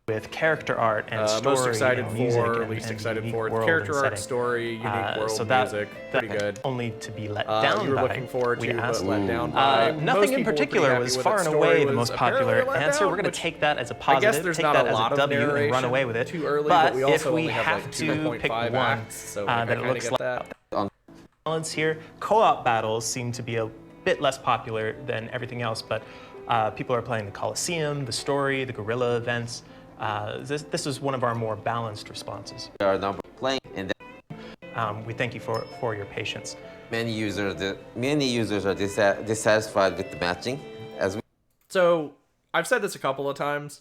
Speaker 6: with character art and story,
Speaker 1: Most excited
Speaker 6: and music
Speaker 1: for,
Speaker 6: and,
Speaker 1: least
Speaker 6: and
Speaker 1: excited
Speaker 6: unique
Speaker 1: for
Speaker 6: world
Speaker 1: character
Speaker 6: and
Speaker 1: art,
Speaker 6: setting.
Speaker 1: story, unique world,
Speaker 6: so that,
Speaker 1: music,
Speaker 6: that
Speaker 1: pretty good.
Speaker 6: Only to be let down
Speaker 1: You were
Speaker 6: by.
Speaker 1: looking forward
Speaker 6: we
Speaker 1: to,
Speaker 6: asked.
Speaker 1: but let down by. Most
Speaker 6: Nothing in
Speaker 1: people were pretty
Speaker 6: particular
Speaker 1: happy
Speaker 6: was
Speaker 1: with
Speaker 6: far
Speaker 1: it.
Speaker 6: and
Speaker 1: Story
Speaker 6: away the
Speaker 1: was
Speaker 6: most
Speaker 1: apparently
Speaker 6: popular
Speaker 1: let
Speaker 6: answer.
Speaker 1: down,
Speaker 6: We're going to
Speaker 1: which
Speaker 6: take that as a
Speaker 1: I
Speaker 6: positive.
Speaker 1: guess there's
Speaker 6: take
Speaker 1: not
Speaker 6: that
Speaker 1: a
Speaker 6: as
Speaker 1: lot
Speaker 6: a
Speaker 1: of
Speaker 6: W and
Speaker 1: narration
Speaker 6: run away with it.
Speaker 1: too early,
Speaker 6: but
Speaker 1: but we
Speaker 6: if
Speaker 1: also
Speaker 6: we
Speaker 1: only have
Speaker 6: have
Speaker 1: like
Speaker 6: to
Speaker 1: 2.5
Speaker 6: pick one
Speaker 1: acts, so like, I
Speaker 6: that it
Speaker 1: kinda
Speaker 6: looks
Speaker 1: get
Speaker 6: like
Speaker 1: that.
Speaker 6: balance here, co-op battles seem to be a bit less popular than everything else, but people are playing the Colosseum, the story, the guerrilla events. This is one of our more balanced responses.
Speaker 5: Our number playing, and
Speaker 6: We thank you for your patience.
Speaker 5: many users are dissatisfied with the matching.
Speaker 1: So, I've said this a couple of times.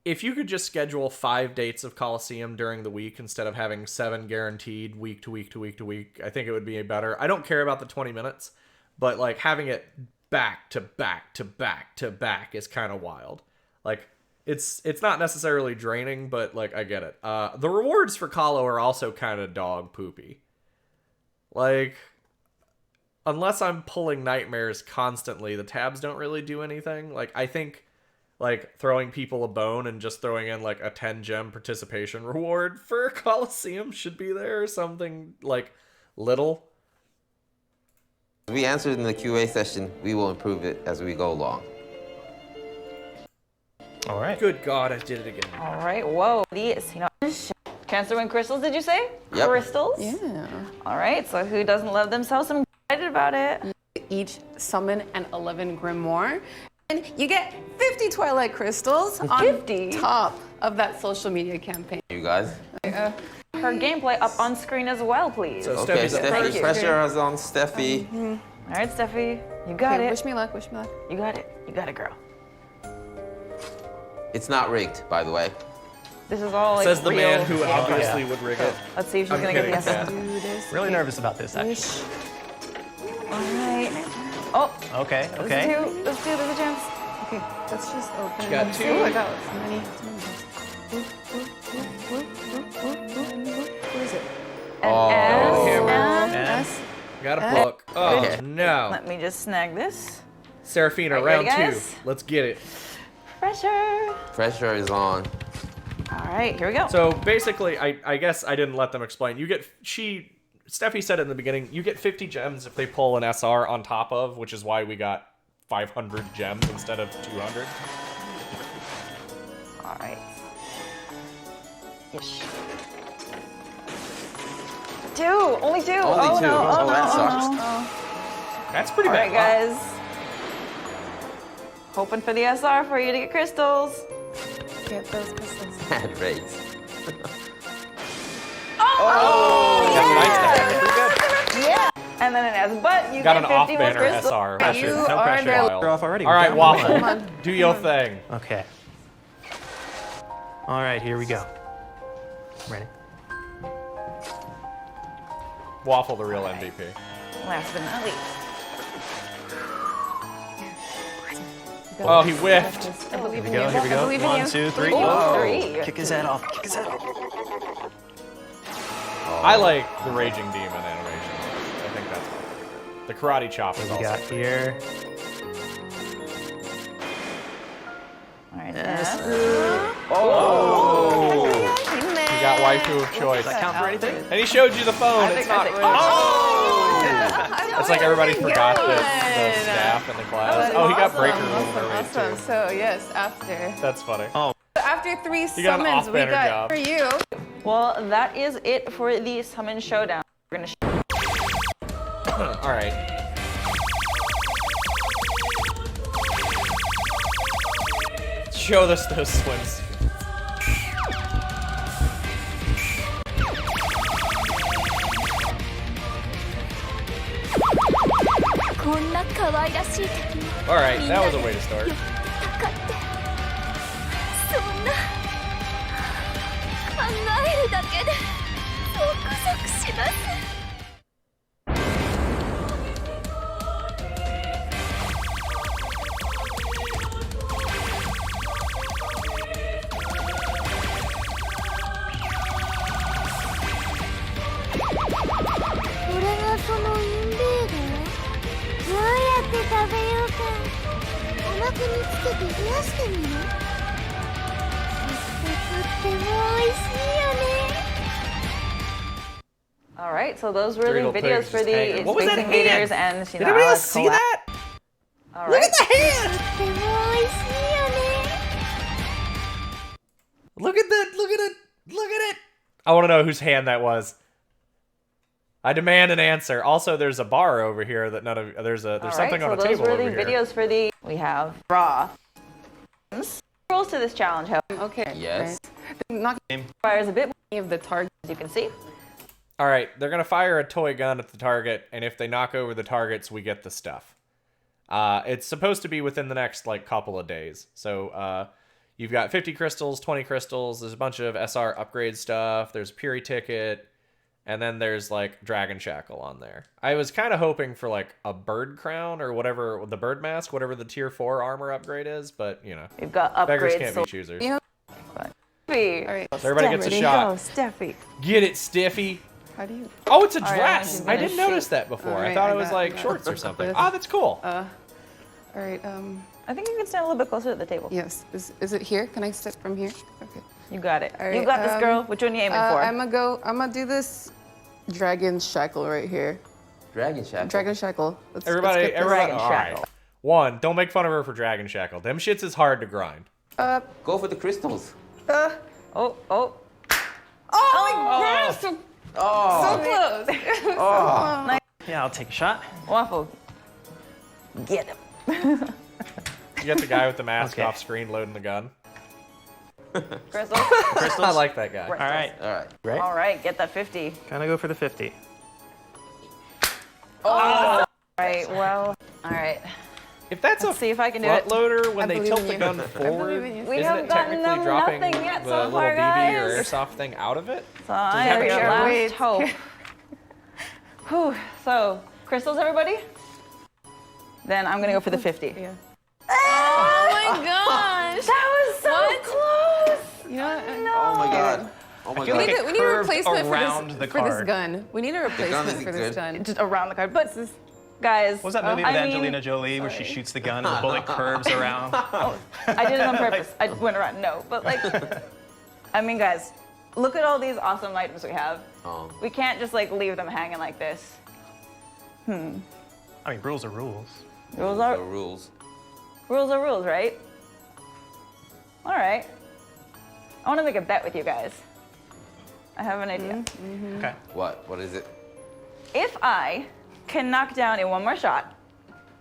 Speaker 1: If you could just schedule 5 dates of Colosseum during the week instead of having 7 guaranteed week to week to week to week, I think it would be better. I don't care about the 20 minutes, but like having it back to back to back to back is kind of wild. Like, it's not necessarily draining, but like I get it. The rewards for Colo are also kind of dog poopy. Like, unless I'm pulling nightmares constantly, the tabs don't really do anything. Like, I think like throwing people a bone and just throwing in like a 10 gem participation reward for Colosseum should be there or something like little.
Speaker 5: We answered in the QA session. We will improve it as we go along.
Speaker 6: All right.
Speaker 1: Good God, I did it again.
Speaker 3: all right. Whoa, these, chance to win crystals, did you say?
Speaker 5: Yep.
Speaker 3: Crystals?
Speaker 4: Yeah.
Speaker 3: All right, so who doesn't love themselves? I'm excited about it.
Speaker 4: Each summon an 11 Grimoire. And you get 50 Twilight Crystals on
Speaker 3: 50?
Speaker 4: top. of that social media campaign.
Speaker 5: You guys.
Speaker 3: Her gameplay up on screen as well, please.
Speaker 1: So
Speaker 5: Okay,
Speaker 1: Steffi's up
Speaker 5: Steffi,
Speaker 1: first.
Speaker 5: pressure is on Steffi.
Speaker 3: All right, Steffi, you got
Speaker 4: Okay,
Speaker 3: it.
Speaker 4: wish me luck, wish me luck.
Speaker 3: You got it. You got it, girl.
Speaker 5: It's not rigged, by the way.
Speaker 3: This is all like
Speaker 1: Says the
Speaker 3: real.
Speaker 1: man who obviously would rig it.
Speaker 3: Let's see if she's
Speaker 1: I'm
Speaker 3: gonna get the
Speaker 1: kidding,
Speaker 3: yes.
Speaker 1: Kat.
Speaker 4: Do this.
Speaker 6: Really nervous about this, actually.
Speaker 4: Wish.
Speaker 3: All right. Oh,
Speaker 6: Okay,
Speaker 3: there's
Speaker 6: okay.
Speaker 3: two. There's two. There's a chance.
Speaker 4: Okay, let's just open.
Speaker 1: She got two.
Speaker 4: Oh, I got so many. Where is it?
Speaker 3: An
Speaker 5: Oh.
Speaker 3: S.
Speaker 1: Hammer.
Speaker 3: And
Speaker 4: S.
Speaker 1: Got a book. Oh,
Speaker 5: Okay.
Speaker 1: no.
Speaker 3: let me just snag this.
Speaker 1: Serafina,
Speaker 3: Are you
Speaker 1: round
Speaker 3: ready,
Speaker 1: two.
Speaker 3: guys?
Speaker 1: Let's get it.
Speaker 3: Pressure.
Speaker 5: Pressure is on.
Speaker 3: All right, here we go.
Speaker 1: So basically, I guess I didn't let them explain. Steffi said it in the beginning, you get 50 gems if they pull an SR on top of, which is why we got 500 gems instead of 200.
Speaker 3: All right. Ish. Two. Only two.
Speaker 5: Only
Speaker 3: oh
Speaker 5: two.
Speaker 3: no. Oh,
Speaker 5: Oh,
Speaker 3: no.
Speaker 5: that
Speaker 3: Oh,
Speaker 5: sucks.
Speaker 3: no.
Speaker 1: That's pretty
Speaker 3: All right,
Speaker 1: bad.
Speaker 3: guys. Hoping for the SR for you to get crystals.
Speaker 4: Get those crystals.
Speaker 5: Bad rates.
Speaker 3: Yeah. And then an S, but you
Speaker 1: Got
Speaker 3: get
Speaker 1: an
Speaker 3: 50 more
Speaker 1: off-banner
Speaker 3: crystals.
Speaker 1: SR.
Speaker 6: Pressure,
Speaker 4: You
Speaker 6: no
Speaker 4: are
Speaker 6: pressure.
Speaker 4: the-
Speaker 6: You're off already.
Speaker 1: All right,
Speaker 6: We're down to
Speaker 1: Waffle. Do your thing.
Speaker 6: one. Okay. All right, here we go. Ready?
Speaker 1: Waffle, the real MVP.
Speaker 3: Last but not least.
Speaker 1: Oh, he whiffed.
Speaker 3: I believe
Speaker 6: Here we
Speaker 3: in
Speaker 6: go,
Speaker 3: you.
Speaker 6: here we
Speaker 3: I
Speaker 6: go.
Speaker 3: believe in
Speaker 6: One,
Speaker 3: you.
Speaker 6: two, three.
Speaker 3: Ooh,
Speaker 6: Oh.
Speaker 3: three.
Speaker 6: Kick his head off. Kick his head off.
Speaker 1: I like the Raging Demon animation. I think that's fun. The Karate Chop is
Speaker 6: What we
Speaker 1: also
Speaker 6: got here?
Speaker 3: All right.
Speaker 6: Yes.
Speaker 1: You got waifu of choice.
Speaker 6: Does that count for anything?
Speaker 1: And he showed you the phone. It's not rigged. It's like everybody forgot the staff in the class. Oh, he got Breaker Little Mermaid
Speaker 4: Awesome.
Speaker 1: too.
Speaker 4: So yes, after
Speaker 1: That's funny.
Speaker 4: after three
Speaker 1: You got an
Speaker 4: summons, we
Speaker 1: off-banner
Speaker 4: got
Speaker 1: job.
Speaker 4: for you.
Speaker 3: Well, that is it for the summon showdown. We're gonna.
Speaker 1: All right. Show us those swims. All right, that was a way to start.
Speaker 7: そんな考えるだけでゾクゾクします これがそのインベーダーどうやって食べようかおまけにつけて冷やしてみるとっても美味しいよね
Speaker 3: All right, so those were the
Speaker 1: Dreidel
Speaker 3: videos
Speaker 1: Pigs
Speaker 3: for
Speaker 1: just
Speaker 3: the
Speaker 1: hanging. What was
Speaker 3: Space
Speaker 1: that
Speaker 3: Invaders
Speaker 1: hand?
Speaker 3: and
Speaker 1: Did anybody else
Speaker 3: Sinoalice
Speaker 1: see
Speaker 3: collab.
Speaker 1: that?
Speaker 3: All
Speaker 1: Look
Speaker 3: right.
Speaker 1: at the hand!
Speaker 7: とっても美味しいよね
Speaker 1: Look at it! I want to know whose hand that was. I demand an answer. Also, there's a bar over here that there's
Speaker 3: All
Speaker 1: something
Speaker 3: right,
Speaker 1: on a
Speaker 3: so those
Speaker 1: table
Speaker 3: were
Speaker 1: over
Speaker 3: the
Speaker 1: here.
Speaker 3: videos for the. We have raw. Rules to this challenge, however,
Speaker 4: Okay.
Speaker 5: Yes.
Speaker 4: Right. Not
Speaker 3: requires a bit more,
Speaker 4: any of the targets.
Speaker 3: as you can see.
Speaker 1: All right, they're gonna fire a toy gun at the target, and if they knock over the targets, we get the stuff. It's supposed to be within the next couple of days. So you've got 50 crystals, 20 crystals. There's a bunch of SR upgrade stuff. There's a Puri ticket, and then there's Dragon Shackle on there. I was kind of hoping for a bird crown or whatever, the bird mask, whatever the tier 4 armor upgrade is. But
Speaker 3: We've got
Speaker 1: beggars
Speaker 3: upgrades.
Speaker 1: can't
Speaker 3: So
Speaker 1: be choosers.
Speaker 4: Yeah.
Speaker 3: Steffi.
Speaker 4: All right.
Speaker 1: Everybody gets a
Speaker 3: Ready?
Speaker 1: shot.
Speaker 3: Go, Steffi.
Speaker 1: Get it, Stiffy.
Speaker 4: How do you?
Speaker 1: Oh, it's a
Speaker 3: right,
Speaker 1: dress.
Speaker 3: I'm
Speaker 1: I
Speaker 3: gonna
Speaker 1: didn't notice
Speaker 3: shoot.
Speaker 1: that before. I
Speaker 4: Alright,
Speaker 1: thought
Speaker 4: I
Speaker 1: it was
Speaker 4: got
Speaker 1: shorts or something.
Speaker 4: this.
Speaker 1: Oh, that's cool.
Speaker 4: All right.
Speaker 3: I think you can stand a little bit closer to the table.
Speaker 4: Yes. Is it here? Can I sit from here? Okay.
Speaker 3: You got it.
Speaker 4: All
Speaker 3: You
Speaker 4: right,
Speaker 3: got this, girl. Which one are you aiming for?
Speaker 4: I'm gonna do this dragon shackle right here.
Speaker 5: Dragon Shackle.
Speaker 4: Dragon shackle. Let's
Speaker 1: Everybody,
Speaker 4: get this.
Speaker 1: everybody.
Speaker 3: Dragon
Speaker 1: All right.
Speaker 3: Shackle.
Speaker 1: One, don't make fun of her for Dragon Shackle. Them shits is hard to grind.
Speaker 5: Go for the crystals.
Speaker 3: Oh.
Speaker 4: Oh my gosh! So close.
Speaker 6: Yeah, I'll take a shot.
Speaker 3: Waffle. Get him.
Speaker 1: You got the guy with the mask
Speaker 6: Okay.
Speaker 1: off screen loading the gun.
Speaker 3: Crystals.
Speaker 1: I like that guy.
Speaker 6: All right.
Speaker 5: All right.
Speaker 1: Right?
Speaker 3: All right, get that 50.
Speaker 6: Gonna go for the 50.
Speaker 3: All right, well, all right.
Speaker 1: If that's
Speaker 3: Let's
Speaker 1: a
Speaker 3: see if I can do
Speaker 1: front
Speaker 3: it.
Speaker 1: loader when
Speaker 4: I
Speaker 1: they
Speaker 4: believe
Speaker 1: tilt
Speaker 4: in
Speaker 1: the
Speaker 4: you.
Speaker 1: gun
Speaker 4: I
Speaker 1: forward,
Speaker 4: believe in you.
Speaker 3: We
Speaker 1: isn't
Speaker 3: have
Speaker 1: it
Speaker 3: gotten
Speaker 1: technically
Speaker 3: them
Speaker 1: dropping
Speaker 3: nothing yet
Speaker 1: the
Speaker 3: so
Speaker 1: little
Speaker 3: far,
Speaker 1: BB or
Speaker 3: guys.
Speaker 1: airsoft thing out of it?
Speaker 3: So I
Speaker 1: have
Speaker 3: am
Speaker 1: it
Speaker 3: your
Speaker 1: show?
Speaker 3: last
Speaker 4: Wait.
Speaker 3: hope. Whew. So, crystals, everybody? Then I'm gonna go for the 50.
Speaker 4: Yeah.
Speaker 3: Oh
Speaker 4: my gosh!
Speaker 3: That was so close!
Speaker 4: You know what?
Speaker 5: Oh my god. Oh my
Speaker 6: feel
Speaker 5: god.
Speaker 6: like it
Speaker 4: We need a
Speaker 6: curved
Speaker 4: replacement
Speaker 6: around the
Speaker 4: for this
Speaker 6: card.
Speaker 4: gun. We need a replacement
Speaker 5: isn't
Speaker 4: for this
Speaker 5: good.
Speaker 4: gun.
Speaker 3: Just around the card. But, guys,
Speaker 6: What was that movie
Speaker 3: I
Speaker 6: with
Speaker 3: mean,
Speaker 6: Angelina Jolie where she shoots the gun and the bullet curves around?
Speaker 3: I did it on purpose. I went around. No, but like, I mean, guys, look at all these awesome items we have. We can't just like leave them hanging like this.
Speaker 6: I mean, rules are rules.
Speaker 3: Rules
Speaker 5: The
Speaker 3: are
Speaker 5: rules.
Speaker 3: rules, right? All right. I want to make a bet with you guys. I have an idea.
Speaker 6: Okay.
Speaker 5: What? What is it?
Speaker 3: If I can knock down in one more shot,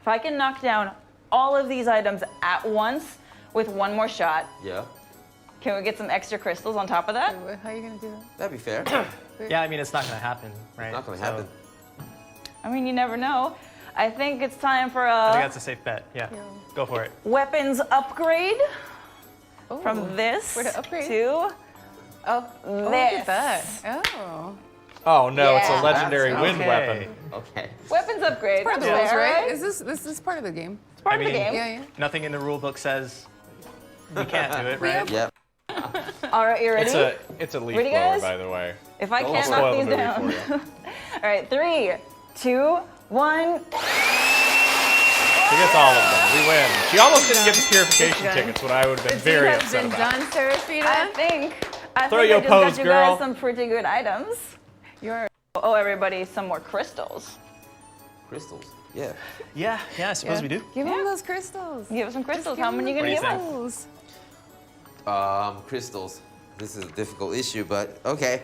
Speaker 3: if I can knock down all of these items at once with one more shot,
Speaker 5: Yeah.
Speaker 3: can we get some extra crystals on top of that?
Speaker 4: How are you gonna do that?
Speaker 5: That'd be fair.
Speaker 6: Yeah, I mean, it's not gonna happen, right?
Speaker 5: Not gonna
Speaker 6: So,
Speaker 5: happen.
Speaker 3: I mean, you never know. I think it's time for
Speaker 6: I think
Speaker 3: a
Speaker 6: that's a safe bet. Yeah. Go for it.
Speaker 3: weapons upgrade
Speaker 4: Oh.
Speaker 3: from this
Speaker 4: Where to upgrade?
Speaker 3: to
Speaker 4: Oh, look
Speaker 3: this.
Speaker 4: at that. Oh.
Speaker 1: Oh no, it's
Speaker 3: Yeah.
Speaker 1: a legendary
Speaker 5: That's
Speaker 1: wind
Speaker 6: okay.
Speaker 1: weapon.
Speaker 5: Okay.
Speaker 3: weapons upgrade.
Speaker 4: Part of the
Speaker 3: That's
Speaker 4: rules,
Speaker 3: fair,
Speaker 4: right? Is this part of the game?
Speaker 3: It's part
Speaker 6: I
Speaker 3: of the
Speaker 6: mean-
Speaker 3: game.
Speaker 4: Yeah, yeah.
Speaker 6: Nothing in the rule book says we can't do it, right?
Speaker 5: Yep.
Speaker 3: All right, you ready?
Speaker 1: It's a leaf
Speaker 3: Ready,
Speaker 1: blower,
Speaker 3: guys?
Speaker 1: by the way.
Speaker 3: If I
Speaker 5: Don't
Speaker 3: can't
Speaker 1: spoil
Speaker 3: knock
Speaker 1: the
Speaker 3: these
Speaker 1: movie
Speaker 3: down.
Speaker 1: for you.
Speaker 3: All right, 3, 2, 1.
Speaker 1: She gets all of them. We win. She almost didn't get the purification
Speaker 3: Good.
Speaker 1: tickets, what I would have been
Speaker 4: The
Speaker 1: very
Speaker 4: deed has
Speaker 1: upset
Speaker 4: been
Speaker 1: about.
Speaker 4: done, Seraphita.
Speaker 3: I
Speaker 1: Throw
Speaker 3: think
Speaker 1: your
Speaker 3: I just
Speaker 1: pose,
Speaker 3: got you
Speaker 1: girl.
Speaker 3: guys some pretty good items.
Speaker 4: You're
Speaker 3: Oh, everybody, some more crystals.
Speaker 5: Crystals. Yeah.
Speaker 6: Yeah, I suppose we do.
Speaker 4: Give him those crystals.
Speaker 3: Give us some crystals.
Speaker 4: Give
Speaker 3: How
Speaker 4: him
Speaker 3: many you
Speaker 4: the
Speaker 3: gonna
Speaker 6: What
Speaker 3: give
Speaker 6: do you
Speaker 3: us?
Speaker 4: crystals.
Speaker 5: Crystals. This is a difficult issue, but okay.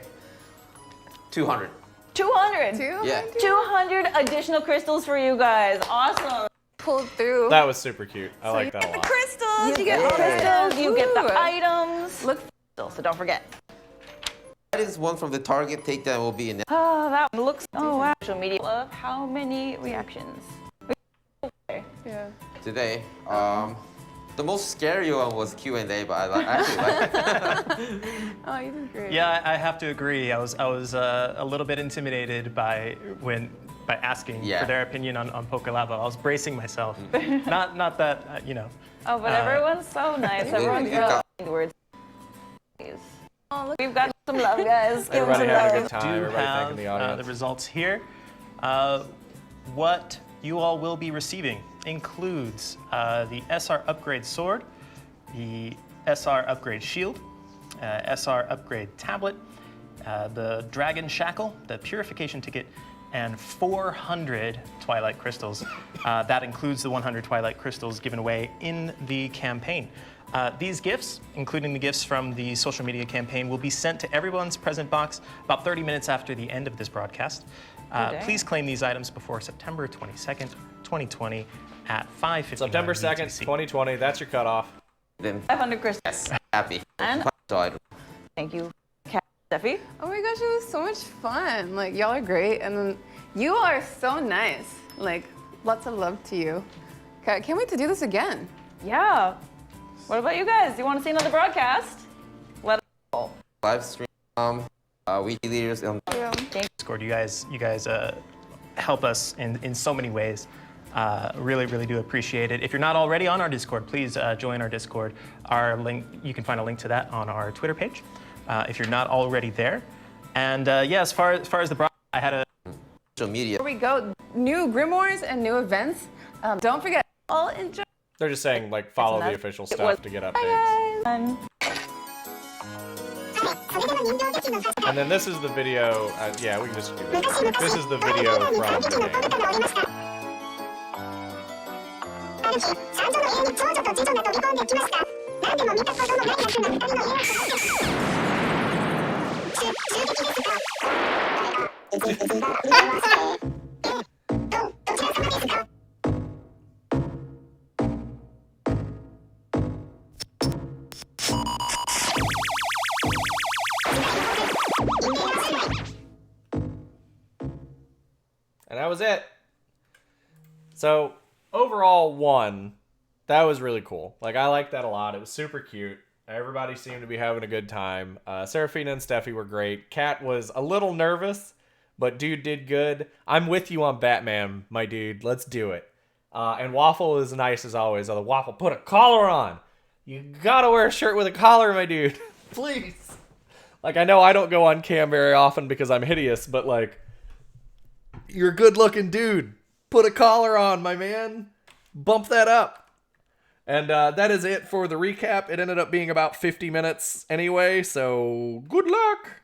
Speaker 5: 200.
Speaker 3: 200.
Speaker 5: Yeah.
Speaker 3: 200 additional crystals for you guys. Awesome.
Speaker 4: Pulled through.
Speaker 1: That was super cute. I like that a lot.
Speaker 4: crystals. You get
Speaker 3: the crystals, you get the
Speaker 4: Ooh.
Speaker 3: items.
Speaker 4: Look.
Speaker 3: So don't forget.
Speaker 5: That is one from the target takedown will be in
Speaker 3: Oh, that one looks. Oh, wow. Social media. Love how many reactions.
Speaker 4: Yeah.
Speaker 5: today. The most scary one was Q&A, but I actually like it.
Speaker 4: Oh, you did great.
Speaker 6: Yeah, I have to agree. I was a little bit intimidated by asking
Speaker 5: Yeah.
Speaker 6: for their opinion on Poker Lava. I was bracing myself. not that you know.
Speaker 3: Oh, but everyone's so nice. Everyone's
Speaker 5: you got-
Speaker 3: so words. Oh, look, we've got some love, guys. Give 'em
Speaker 1: Everybody
Speaker 3: some
Speaker 1: had a
Speaker 3: love.
Speaker 1: good time.
Speaker 6: Do
Speaker 1: Everybody
Speaker 6: have
Speaker 1: thanking the audience.
Speaker 6: the results here. What you all will be receiving includes the SR upgrade sword, the SR upgrade shield, SR upgrade tablet, the dragon shackle, the purification ticket, and 400 twilight crystals. That includes the 100 twilight crystals given away in the campaign. These gifts, including the gifts from the social media campaign, will be sent to everyone's present box about 30 minutes after the end of this broadcast.
Speaker 3: dang.
Speaker 6: Please claim these items before September 22nd, 2020 at 5:59
Speaker 1: September 2nd,
Speaker 6: UTC.
Speaker 1: 2020. That's your cutoff.
Speaker 5: Then
Speaker 3: 500 crystals.
Speaker 5: yes, happy.
Speaker 3: And
Speaker 5: So
Speaker 3: thank you, Steffi.
Speaker 4: Oh my gosh, it was so much fun. Like, y'all are great. And then you are so nice. Like, lots of love to you. Can't wait to do this again.
Speaker 3: Yeah. What about you guys? Do you want to see another broadcast? Let us know.
Speaker 5: live stream, weekly leaders.
Speaker 6: Discord. You guys help us in so many ways. Really do appreciate it. If you're not already on our Discord, please join our Discord. Our link, you can find a link to that on our Twitter page. If you're not already there, and yeah, as far as the broadcast, I had a
Speaker 5: Social media.
Speaker 4: Here we go. New grimoires and new events. Don't forget, all enjoy.
Speaker 1: They're just saying, like, follow the
Speaker 3: enough.
Speaker 1: official
Speaker 3: It
Speaker 1: stuff
Speaker 3: was-
Speaker 1: to get updates.
Speaker 3: And
Speaker 1: And then this is the video. Yeah, we can just do this. This is the video from the game.
Speaker 8: 三女の家に長女と次女が飛び込んできました。何でも見たことのない役の二人の家です。襲撃ですか？誰が一時が見えません。どちら様ですか？
Speaker 1: All And that was it. So, overall, 1, that was really cool. Like, I liked that a lot. It was super cute. Everybody seemed to be having a good time. Serafina and Steffi were great. Kat was a little nervous, but dude did good. I'm with you on Batman, my dude. Let's do it. And Waffle is nice as always. The Waffle, put a collar on. You gotta wear a shirt with a collar, my dude. Please. Like, I know I don't go on cam very often because I'm hideous, but, like, you're a good-looking dude. Put a collar on, my man. Bump that up. And that is it for the recap. It ended up being about 50 minutes anyway, so good luck.